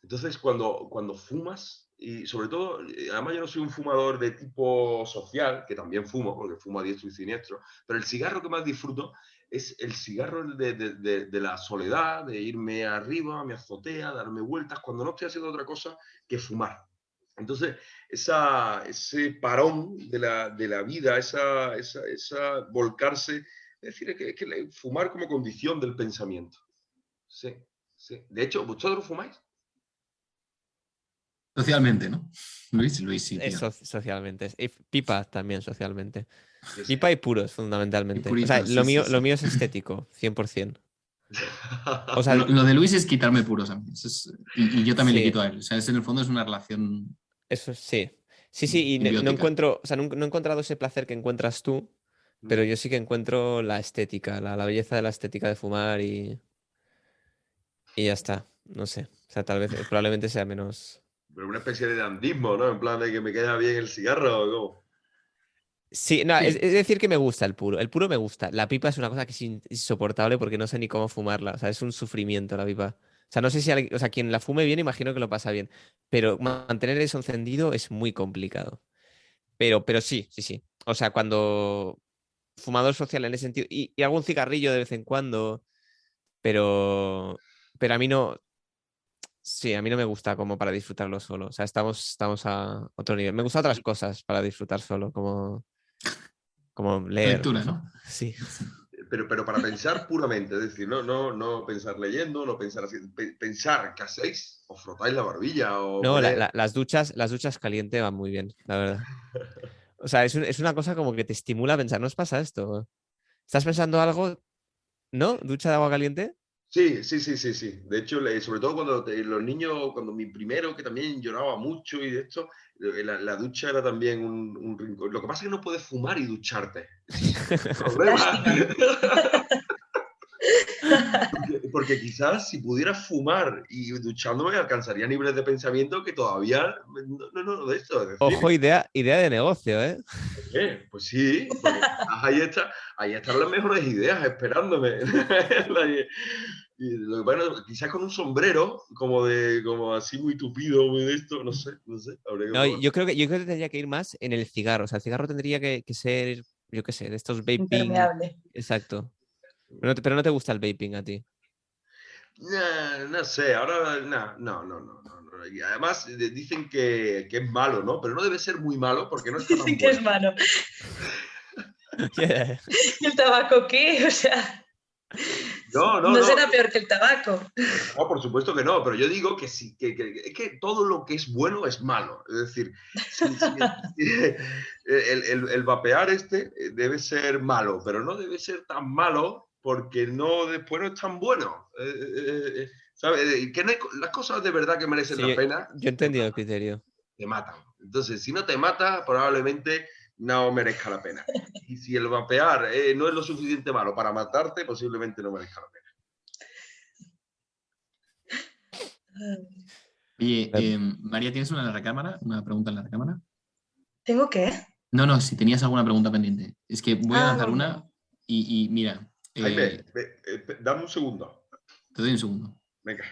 S5: Entonces cuando fumas, y sobre todo, además yo no soy un fumador de tipo social, que también fumo, porque fumo a diestro y siniestro, pero el cigarro que más disfruto es el cigarro de la soledad, de irme arriba a mi azotea, darme vueltas, cuando no estoy haciendo otra cosa que fumar. Entonces, ese parón de la vida, esa volcarse, es decir, que fumar como condición del pensamiento. Sí, sí. De hecho, ¿vosotros fumáis?
S3: Socialmente, ¿no? Luis, sí,
S2: Es
S3: tío.
S2: socialmente. Y pipa también socialmente.
S5: Sí, sí.
S2: Pipa y puros,
S3: Y
S2: fundamentalmente. O sea,
S3: puritos, sí.
S2: lo mío es estético, 100%. O sea,
S3: Lo de Luis es quitarme puros a mí. Y yo también le
S2: sí,
S3: quito a él. O sea, en el fondo es una relación
S2: eso sí. Sí, sí, y no
S3: simbiótica.
S2: encuentro, o sea, no he encontrado ese placer que encuentras tú, pero yo sí que encuentro la estética, la belleza de la estética de fumar y ya está. No sé. O sea, tal vez, probablemente sea menos.
S5: Pero una especie de dandismo, ¿no? En plan de que me queda bien el cigarro, ¿o cómo?
S2: Sí, no,
S3: Sí,
S2: es decir que me gusta el puro. El puro me gusta. La pipa es una cosa que es insoportable porque no sé ni cómo fumarla. O sea, es un sufrimiento la pipa. O sea, no sé si o sea, quien la fume bien, imagino que lo pasa bien. Pero mantener eso encendido es muy complicado. Pero sí, sí, sí. O sea, cuando fumador social en ese sentido. Y algún cigarrillo de vez en cuando. Pero. Pero a mí no. Sí, a mí no me gusta como para disfrutarlo solo. O sea, estamos a otro nivel. Me gustan otras cosas para disfrutar solo, como
S3: la
S2: leer.
S3: lectura, ¿no?
S2: Sí.
S5: Pero para pensar puramente, es decir, no pensar leyendo, no pensar así, pensar, ¿qué hacéis? ¿Os frotáis la barbilla o
S2: No,
S5: ponéis?
S2: las duchas caliente van muy bien, la verdad. O sea, es una cosa como que te estimula a pensar, ¿no os pasa esto? ¿Estás pensando algo? ¿No? ¿Ducha de agua caliente?
S5: Sí, sí, sí, sí, sí. De hecho, sobre todo cuando los niños, cuando mi primero, que también lloraba mucho y de esto, la ducha era también un rincón. Lo que pasa es que no puedes fumar y ducharte. Ese es el problema.
S4: Lástima.
S5: Porque quizás si pudiera fumar y duchándome alcanzaría niveles de pensamiento que todavía no de esto. Es decir,
S2: Ojo, idea de negocio, ¿eh?
S5: pues sí, porque quizás ahí están las mejores ideas esperándome. Bueno, quizás con un sombrero como así muy tupido, muy de esto, no sé, habría que
S2: No,
S5: probar.
S2: yo creo que tendría que ir más en el cigarro. O sea, el cigarro tendría que ser, yo qué sé, de estos vaping.
S4: Impermeable.
S2: Exacto. Pero no te gusta el vaping a ti.
S5: No sé, ahora no. Y además dicen que es malo, ¿no? Pero no debe ser muy malo porque no está tan
S4: Dicen que es
S5: bueno.
S4: malo.
S2: Yeah.
S4: ¿Y el tabaco qué? O sea, no
S5: No.
S4: será peor que el tabaco.
S5: No, por supuesto que no, pero yo digo que sí, es que todo lo que es bueno es malo. Es decir, el vapear debe ser malo, pero no debe ser tan malo porque después no es tan bueno. ¿Sabes? Que las cosas de verdad que merecen
S2: Sí,
S5: la pena
S2: yo he
S5: te
S2: entendido el
S5: matan,
S2: criterio.
S5: te matan. Entonces, si no te mata, probablemente no merezca la pena. Y si el vapear no es lo suficiente malo para matarte, posiblemente no merezca la pena.
S3: Oye, María, ¿tienes una en la recámara? ¿Una pregunta en la recámara?
S4: ¿Tengo qué?
S3: No, si tenías alguna pregunta pendiente. Es que voy a lanzar
S4: No.
S3: una y mira,
S5: Jaime, dame un segundo.
S3: te doy un segundo.
S5: Venga.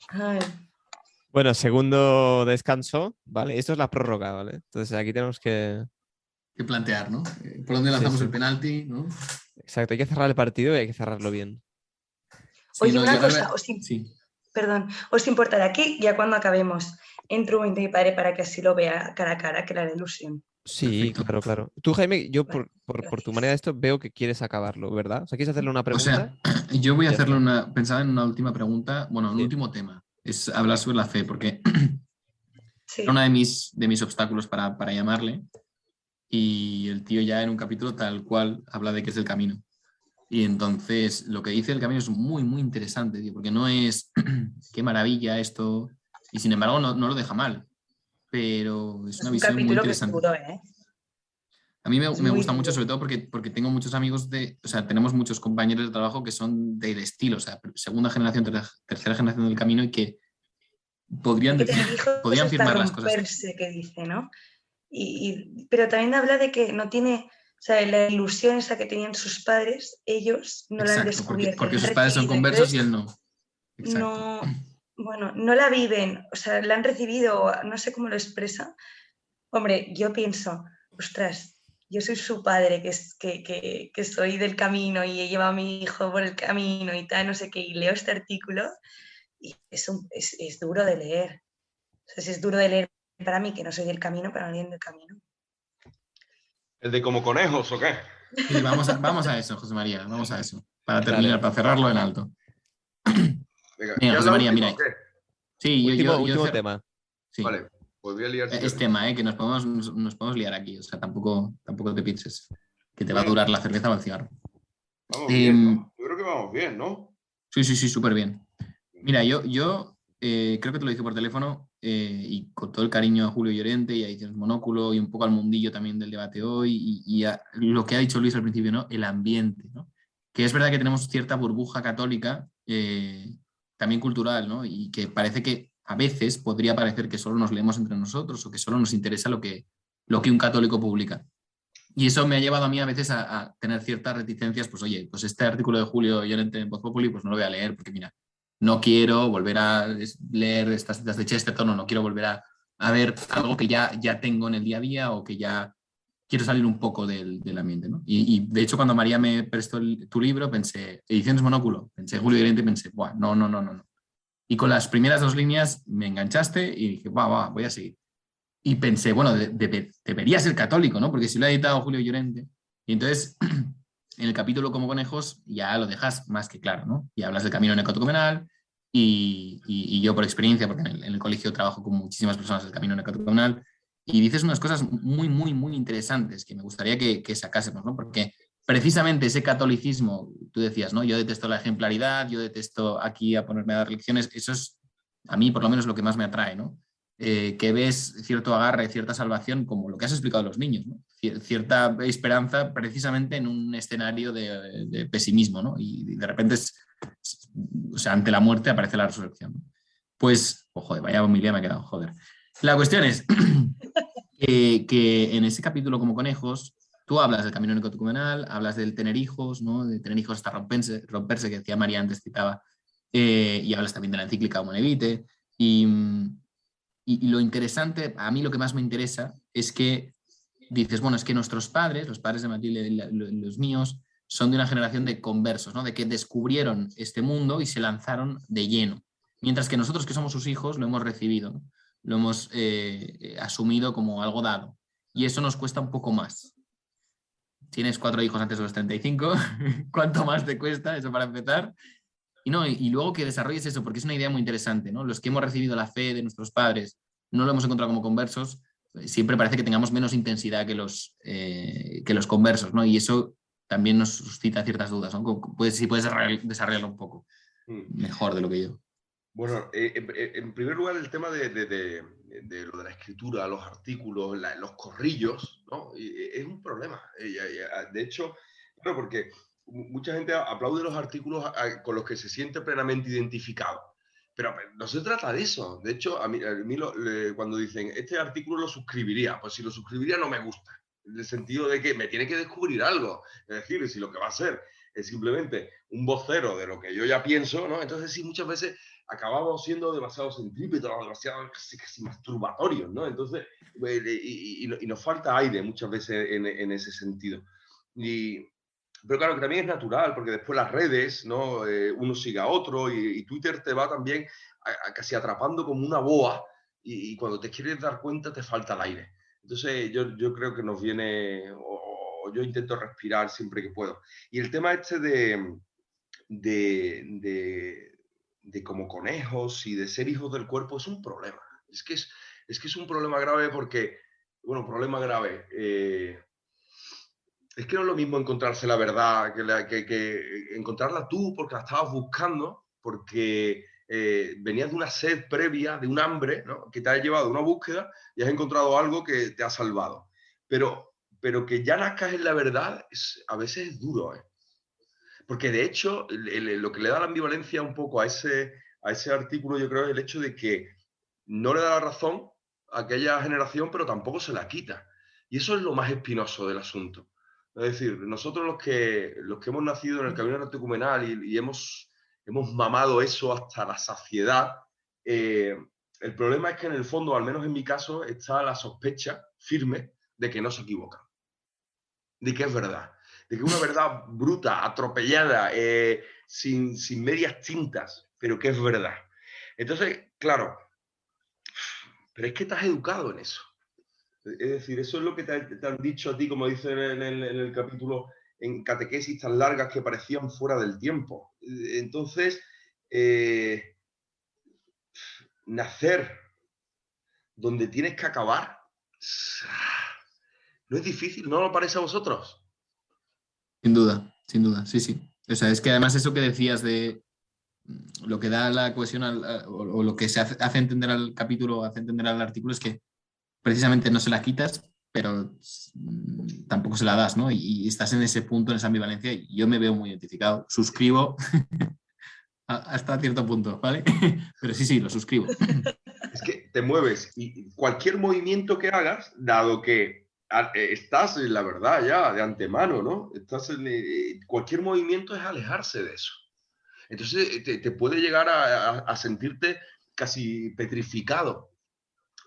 S4: Ay,
S2: Bueno, segundo descanso, ¿vale? Esto es la prórroga, ¿vale? Entonces aquí tenemos que...
S3: Que plantear, ¿no? ¿Por dónde
S2: Sí,
S3: lanzamos
S2: sí.
S3: el penalti, ¿no?
S2: Exacto, hay que cerrar el partido y hay que cerrarlo bien.
S3: Sí,
S4: oye,
S3: no,
S4: una
S3: yo,
S4: cosa,
S3: sí.
S4: perdón, ¿os importará que ya cuando acabemos entro un momento a mi padre para que así lo vea cara a cara, que le hará ilusión?
S2: Sí,
S3: Perfecto.
S2: claro, claro. Tú, Jaime, yo
S4: Vale,
S2: por tu
S4: gracias.
S2: manera de esto veo que quieres acabarlo, ¿verdad? O sea, ¿quieres hacerle una
S3: O
S2: pregunta?
S3: sea, yo voy
S2: Y
S3: a
S2: ya
S3: hacerle
S2: está.
S3: pensaba en una última pregunta, bueno, un
S2: Sí.
S3: último tema. Es hablar sobre la fe, porque era uno
S4: Sí.
S3: de mis obstáculos para llamarle. Y el tío ya en un capítulo tal cual habla de que es el camino. Y entonces lo que dice el camino es muy, muy interesante, tío, porque no es qué maravilla esto, y sin embargo no lo deja mal, pero es
S4: Es
S3: una
S4: un
S3: visión muy
S4: capítulo que es
S3: interesante.
S4: duro, ¿eh?
S3: A mí
S4: Es
S3: me
S4: muy
S3: gusta mucho,
S4: duro.
S3: sobre todo porque tengo muchos amigos o sea, tenemos muchos compañeros de trabajo que son del estilo, o sea, segunda generación, tercera generación del camino y que
S4: Hay
S3: podrían
S4: que
S3: decir,
S4: tener hijos
S3: podrían
S4: hasta
S3: firmar las cosas.
S4: romperse, que dice, ¿no? Pero también habla de que no tiene, o sea, la ilusión esa que tenían sus padres, ellos no la han
S3: Exacto,
S4: descubierto, la
S3: porque
S4: han
S3: sus padres son
S4: recibido.
S3: conversos y
S4: Entonces,
S3: él no. Exacto.
S4: no, bueno, no la viven, o sea, la han recibido, no sé cómo lo expresa. Hombre, yo pienso, ostras, yo soy su padre, que soy del camino y he llevado a mi hijo por el camino y tal, no sé qué, y leo este artículo y es duro de leer. O sea, si es duro de leer para mí, que no soy del camino, para alguien del camino.
S5: ¿El de como conejos o qué?
S3: Sí, vamos a eso, José María, vamos a eso. Para terminar,
S2: Dale.
S3: para cerrarlo en alto.
S5: Venga,
S3: Venga,
S5: ¿ya es
S3: José
S5: la
S3: María,
S5: última
S3: mira.
S5: o qué?
S3: Sí,
S2: Último tema.
S3: sí.
S5: Vale, pues voy a liar
S3: Es
S5: siguiente.
S3: tema, que nos podemos liar aquí. O sea, tampoco te pienses que te va a
S5: Bueno,
S3: durar la cerveza o el cigarro.
S5: vamos bien,
S3: Em,
S5: ¿no? Yo creo que vamos bien, ¿no?
S3: sí, súper bien. Mira, yo creo que te lo dije por teléfono y con todo el cariño a Julio Llorente y a Ediciones Monóculo y un poco al mundillo también del debate hoy y a lo que ha dicho Luis al principio, ¿no? El ambiente, ¿no? Que es verdad que tenemos cierta burbuja católica, también cultural, ¿no? Y que parece que a veces podría parecer que solo nos leemos entre nosotros o que solo nos interesa lo que un católico publica. Y eso me ha llevado a mí a veces a tener ciertas reticencias, pues oye, pues este artículo de Julio Llorente en Voz Populi, pues no lo voy a leer porque mira, no quiero volver a leer estas citas de Chesterton o no quiero volver a ver algo que ya tengo en el día a día o que ya quiero salir un poco del ambiente, ¿no? Y de hecho cuando María me prestó tu libro pensé, Ediciones Monóculo, pensé Julio Llorente y pensé, Buah, no. Y con las primeras dos líneas me enganchaste y dije, voy a seguir. Y pensé, bueno, debería ser católico, ¿no? Porque si lo ha editado Julio Llorente. Y entonces, en el capítulo Como Conejos, ya lo dejas más que claro, ¿no? Y hablas del camino neocatecumenal y yo por experiencia, porque en el colegio trabajo con muchísimas personas del camino neocatecumenal, y dices unas cosas muy interesantes que me gustaría que sacásemos, ¿no? Porque precisamente ese catolicismo, tú decías, ¿no? Yo detesto la ejemplaridad, yo detesto aquí a ponerme a dar lecciones, eso es a mí por lo menos lo que más me atrae, ¿no? Que ves cierto agarre, cierta salvación, como lo que has explicado a los niños, ¿no? Cierta esperanza precisamente en un escenario de pesimismo, ¿no? Y de repente, o sea, ante la muerte aparece la resurrección, ¿no? Pues, joder, vaya homilía me ha quedado, joder. La cuestión es que en ese capítulo como conejos, tú hablas del camino neocatecumenal, hablas del tener hijos, ¿no? De tener hijos hasta romperse que decía María antes, citaba, y hablas también de la encíclica Humanae Vitae, y lo interesante, a mí lo que más me interesa es que dices, bueno, es que nuestros padres, los padres de Matilde y los míos, son de una generación de conversos, ¿no? De que descubrieron este mundo y se lanzaron de lleno. Mientras que nosotros que somos sus hijos lo hemos recibido, ¿no? Lo hemos asumido como algo dado. Y eso nos cuesta un poco más. Tienes 4 hijos antes de los 35, ¿cuánto más te cuesta eso para empezar? Y luego que desarrolles eso, porque es una idea muy interesante, ¿no? Los que hemos recibido la fe de nuestros padres, no lo hemos encontrado como conversos, siempre parece que tengamos menos intensidad que los conversos, ¿no? Y eso también nos suscita ciertas dudas, ¿no? Si puedes desarrollarlo un poco mejor de lo que yo.
S5: Bueno, en primer lugar, el tema de lo de la escritura, los artículos, los corrillos, ¿no? Es un problema. De hecho, claro, porque mucha gente aplaude los artículos con los que se siente plenamente identificado. Pero no se trata de eso. De hecho, cuando dicen, este artículo lo suscribiría, pues si lo suscribiría no me gusta. En el sentido de que me tiene que descubrir algo. Es decir, si lo que va a ser es simplemente un vocero de lo que yo ya pienso, ¿no? Entonces sí, muchas veces acabamos siendo demasiado centrípetos, demasiado casi masturbatorios, ¿no? Entonces, y nos falta aire muchas veces en ese sentido. Pero claro, que también es natural, porque después las redes, ¿no? Uno sigue a otro y Twitter te va también casi atrapando como una boa y cuando te quieres dar cuenta te falta el aire. Entonces yo creo que nos viene, o yo intento respirar siempre que puedo. Y el tema este de como conejos y de ser hijos del cuerpo es un problema. Es que es un problema grave porque, bueno, problema grave. Es que no es lo mismo encontrarse la verdad que encontrarla tú porque la estabas buscando, porque venías de una sed previa, de un hambre, ¿no? Que te ha llevado a una búsqueda y has encontrado algo que te ha salvado. Pero que ya nazcas en la verdad a veces es duro, ¿eh? Porque de hecho lo que le da la ambivalencia un poco a ese artículo, yo creo, es el hecho de que no le da la razón a aquella generación, pero tampoco se la quita. Y eso es lo más espinoso del asunto. Es decir, nosotros los que hemos nacido en el camino neocatecumenal y hemos mamado eso hasta la saciedad, el problema es que en el fondo, al menos en mi caso, está la sospecha firme de que no se equivocan, de que es verdad, de que es una verdad bruta, atropellada, sin medias tintas, pero que es verdad. Entonces, claro, pero es que te has educado en eso. Es decir, eso es lo que te han dicho a ti, como dicen en el capítulo, en catequesis tan largas que parecían fuera del tiempo. Entonces, nacer donde tienes que acabar, no es difícil, ¿no lo parece a vosotros?
S3: Sin duda, sí, sí. O sea, es que además eso que decías de lo que da la cohesión o lo que se hace entender al capítulo, hace entender al artículo es que precisamente no se la quitas, pero tampoco se la das, ¿no? Y estás en ese punto, en esa ambivalencia, y yo me veo muy identificado. Suscribo hasta cierto punto, ¿vale? Pero sí, lo suscribo.
S5: Es que te mueves y cualquier movimiento que hagas, dado que estás en la verdad ya de antemano, ¿no? Cualquier movimiento es alejarse de eso. Entonces te puede llegar a sentirte casi petrificado,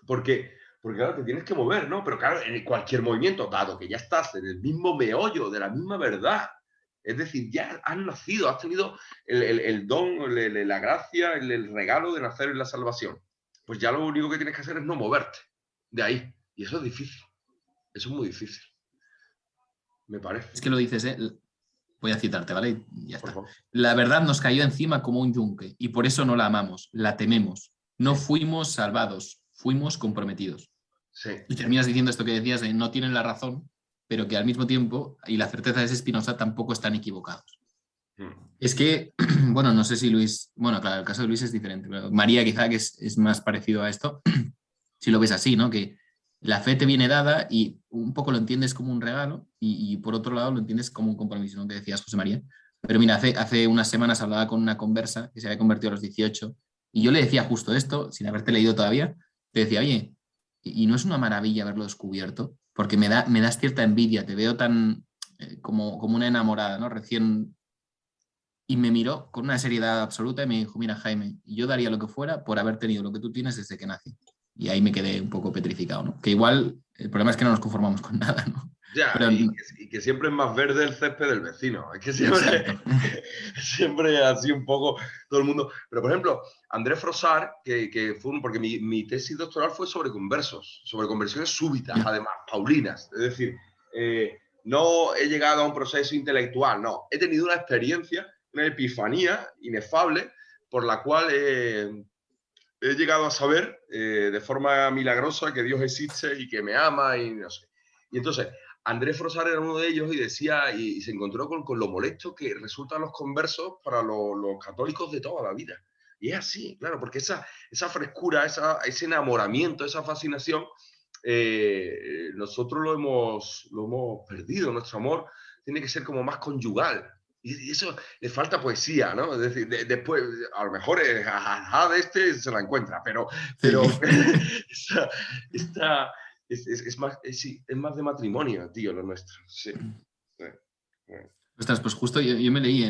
S5: porque claro, te tienes que mover, ¿no? Pero claro, en cualquier movimiento, dado que ya estás en el mismo meollo de la misma verdad, es decir, ya has nacido, has tenido el don, la gracia, el regalo de nacer en la salvación, pues ya lo único que tienes que hacer es no moverte de ahí. Y eso es difícil, eso es muy difícil, me parece.
S3: Es que lo dices, ¿eh? Voy a citarte, ¿vale? Y ya
S5: Por
S3: está.
S5: favor.
S3: La verdad nos cayó encima como un yunque y por eso no la amamos, la tememos. No fuimos salvados, fuimos comprometidos.
S5: Sí.
S3: Y terminas diciendo esto que decías de no tienen la razón, pero que al mismo tiempo, y la certeza es espinosa, tampoco están equivocados. Es que, bueno, no sé si Luis, bueno, claro, el caso de Luis es diferente, pero María quizá que es más parecido a esto, si lo ves así, ¿no? Que la fe te viene dada y un poco lo entiendes como un regalo y por otro lado lo entiendes como un compromiso, ¿no? Que decías, José María. Pero mira, hace unas semanas hablaba con una conversa que se había convertido a los 18 y yo le decía justo esto, sin haberte leído todavía, te decía, oye, ¿y no es una maravilla haberlo descubierto? Porque me das cierta envidia, te veo tan como una enamorada, ¿no? Recién... Y me miró con una seriedad absoluta y me dijo, mira, Jaime, yo daría lo que fuera por haber tenido lo que tú tienes desde que nací. Y ahí me quedé un poco petrificado, ¿no? Que igual el problema es que no nos conformamos con nada, ¿no?
S5: Ya,
S3: Pero,
S5: y que siempre es más verde el césped del vecino. Es que siempre así un poco todo el mundo. Pero, por ejemplo, Andrés Frossard, que fue porque mi tesis doctoral fue sobre conversos, sobre conversiones súbitas, además, paulinas. Es decir, no he llegado a un proceso intelectual, no. He tenido una experiencia, una epifanía inefable, por la cual he llegado a saber de forma milagrosa que Dios existe y que me ama y no sé. Y entonces, Andrés Frossard era uno de ellos y decía, y se encontró con lo molesto que resultan los conversos para los católicos de toda la vida. Y es así, claro, porque esa frescura, ese enamoramiento, esa fascinación, nosotros lo hemos perdido. Nuestro amor tiene que ser como más conyugal. Y eso le falta poesía, ¿no? Es decir, después, a lo mejor de este se la encuentra, pero es más de matrimonio, tío, lo nuestro. Sí.
S3: Ostras, pues justo yo me leí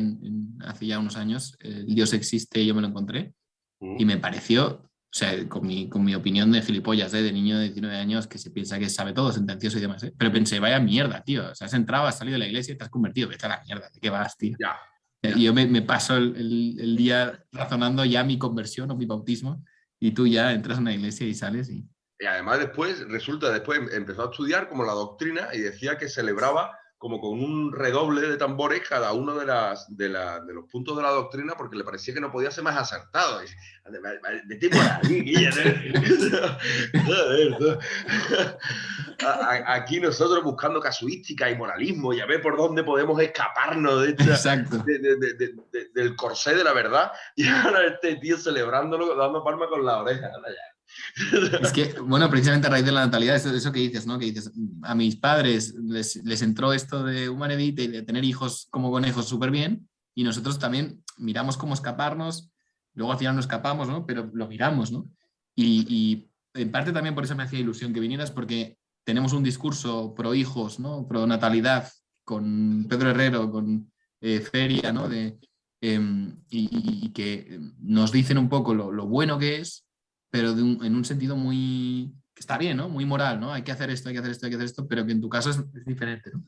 S3: hace ya unos años, El Dios existe y yo me lo encontré, y me pareció, o sea, con mi opinión de gilipollas, de niño de 19 años que se piensa que sabe todo, sentencioso y demás, pero pensé, vaya mierda, tío, o sea, has entrado, has salido de la iglesia y te has convertido, vete a la mierda, ¿de qué vas, tío?
S5: Ya.
S3: Y yo me paso el día razonando ya mi conversión o mi bautismo, y tú ya entras a una iglesia y sales y...
S5: Y además después empezó a estudiar como la doctrina y decía que celebraba como con un redoble de tambores cada uno de los puntos de la doctrina porque le parecía que no podía ser más acertado. Y, vete por ahí, aquí nosotros buscando casuística y moralismo y a ver por dónde podemos escaparnos del corsé de la verdad, y ahora este tío celebrándolo, dando palmas con la oreja.
S3: Es que, bueno, precisamente a raíz de la natalidad, eso que dices, ¿no? Que dices, a mis padres les entró esto de humanidad y de tener hijos como conejos súper bien, y nosotros también miramos cómo escaparnos, luego al final no escapamos, ¿no? Pero lo miramos, ¿no? Y en parte también por eso me hacía ilusión que vinieras, porque tenemos un discurso pro hijos, ¿no? Pro natalidad, con Pedro Herrero, con Feria, ¿no? Y que nos dicen un poco lo bueno que es, pero en un sentido muy... que está bien, ¿no? Muy moral, ¿no? Hay que hacer esto, hay que hacer esto, hay que hacer esto, pero que en tu caso es diferente, ¿no?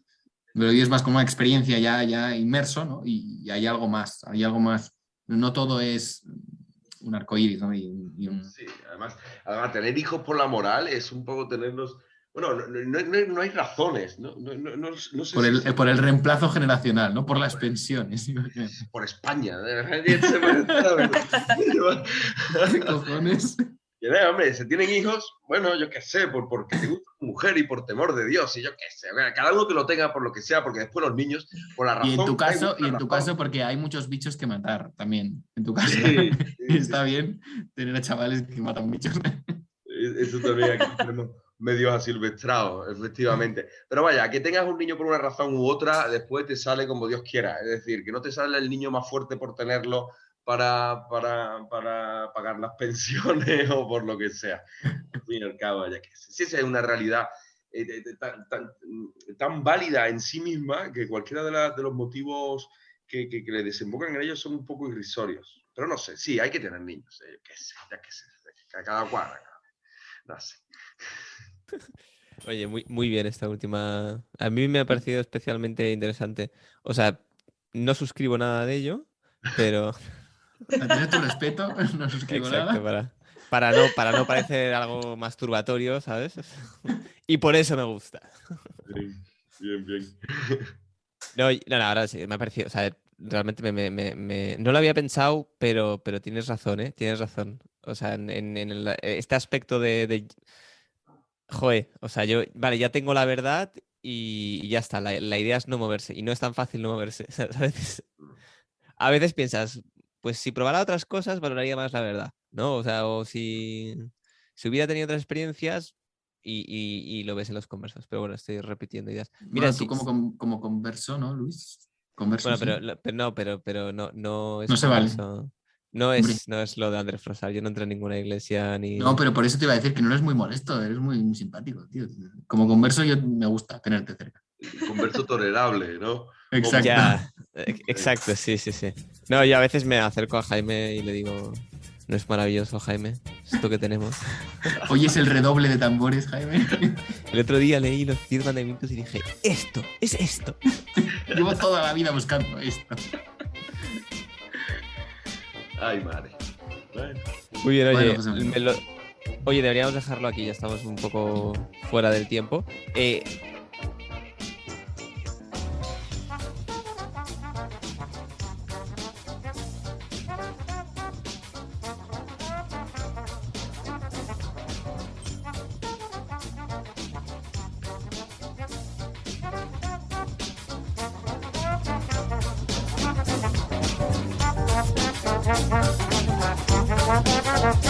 S3: Pero es más como una experiencia ya inmerso, ¿no? Y hay algo más, No todo es un arcoíris, ¿no?
S5: Sí, además, tener hijos por la moral es un poco tenerlos... Bueno, no hay razones, ¿no? No sé
S3: por el reemplazo generacional, ¿no? Por las pensiones.
S5: Por España.
S3: ¿Qué cojones?
S5: Y hombre, se tienen hijos, bueno, yo qué sé, porque te gusta tu mujer y por temor de Dios, y yo qué sé, cada uno que lo tenga por lo que sea, porque después los niños, por la razón...
S3: Y en tu caso, porque hay muchos bichos que matar también, en tu caso.
S5: Sí,
S3: está bien tener a chavales que matan bichos.
S5: Eso también aquí tenemos medios asilvestrados, efectivamente. Pero vaya, que tengas un niño por una razón u otra, después te sale como Dios quiera. Es decir, que no te sale el niño más fuerte por tenerlo para pagar las pensiones o por lo que sea. Al fin y al cabo, ya que sí, esa es una realidad tan válida en sí misma que cualquiera de los motivos que le desembocan en ellos son un poco irrisorios. Pero no sé, sí, hay que tener niños. Ya que sé, cada cuadra. No sé.
S2: Oye, muy bien esta última. A mí me ha parecido especialmente interesante. O sea, no suscribo nada de ello, pero...
S3: A tener tu respeto, no suscribo
S2: Exacto,
S3: nada.
S2: Para no parecer algo masturbatorio, ¿sabes? Y por eso me gusta.
S5: Bien.
S2: No, ahora sí, me ha parecido... O sea, realmente no lo había pensado, pero tienes razón, ¿eh? Tienes razón. O sea, en este aspecto de... Joder, o sea, vale, ya tengo la verdad y ya está. La idea es no moverse. Y no es tan fácil no moverse. A veces piensas, pues si probara otras cosas, valoraría más la verdad, ¿no? O sea, o si hubiera tenido otras experiencias y lo ves en los conversos. Pero bueno, estoy repitiendo ideas. Mira,
S3: bueno, tú como converso, ¿no, Luis? Converso,
S2: bueno,
S3: sí.
S2: pero no es
S3: no se vale.
S2: No es lo de Andrés Frosar. Yo no entro en ninguna iglesia ni...
S3: No, pero por eso te iba a decir que no eres muy molesto, eres muy simpático, tío. Como converso yo me gusta tenerte cerca.
S5: Converso tolerable, ¿no?
S3: Exacto.
S2: Ya, exacto, sí. No, yo a veces me acerco a Jaime y le digo, ¿no es maravilloso, Jaime? Esto que tenemos.
S3: ¿Oyes el redoble de tambores, Jaime?
S2: El otro día leí los 10 mandamientos y dije, esto, es esto.
S3: Llevo toda la vida buscando esto.
S5: Ay, madre. Bueno.
S2: Muy bien, oye.
S3: Bueno, pues,
S2: Oye, deberíamos dejarlo aquí, ya estamos un poco fuera del tiempo.
S6: Thank you.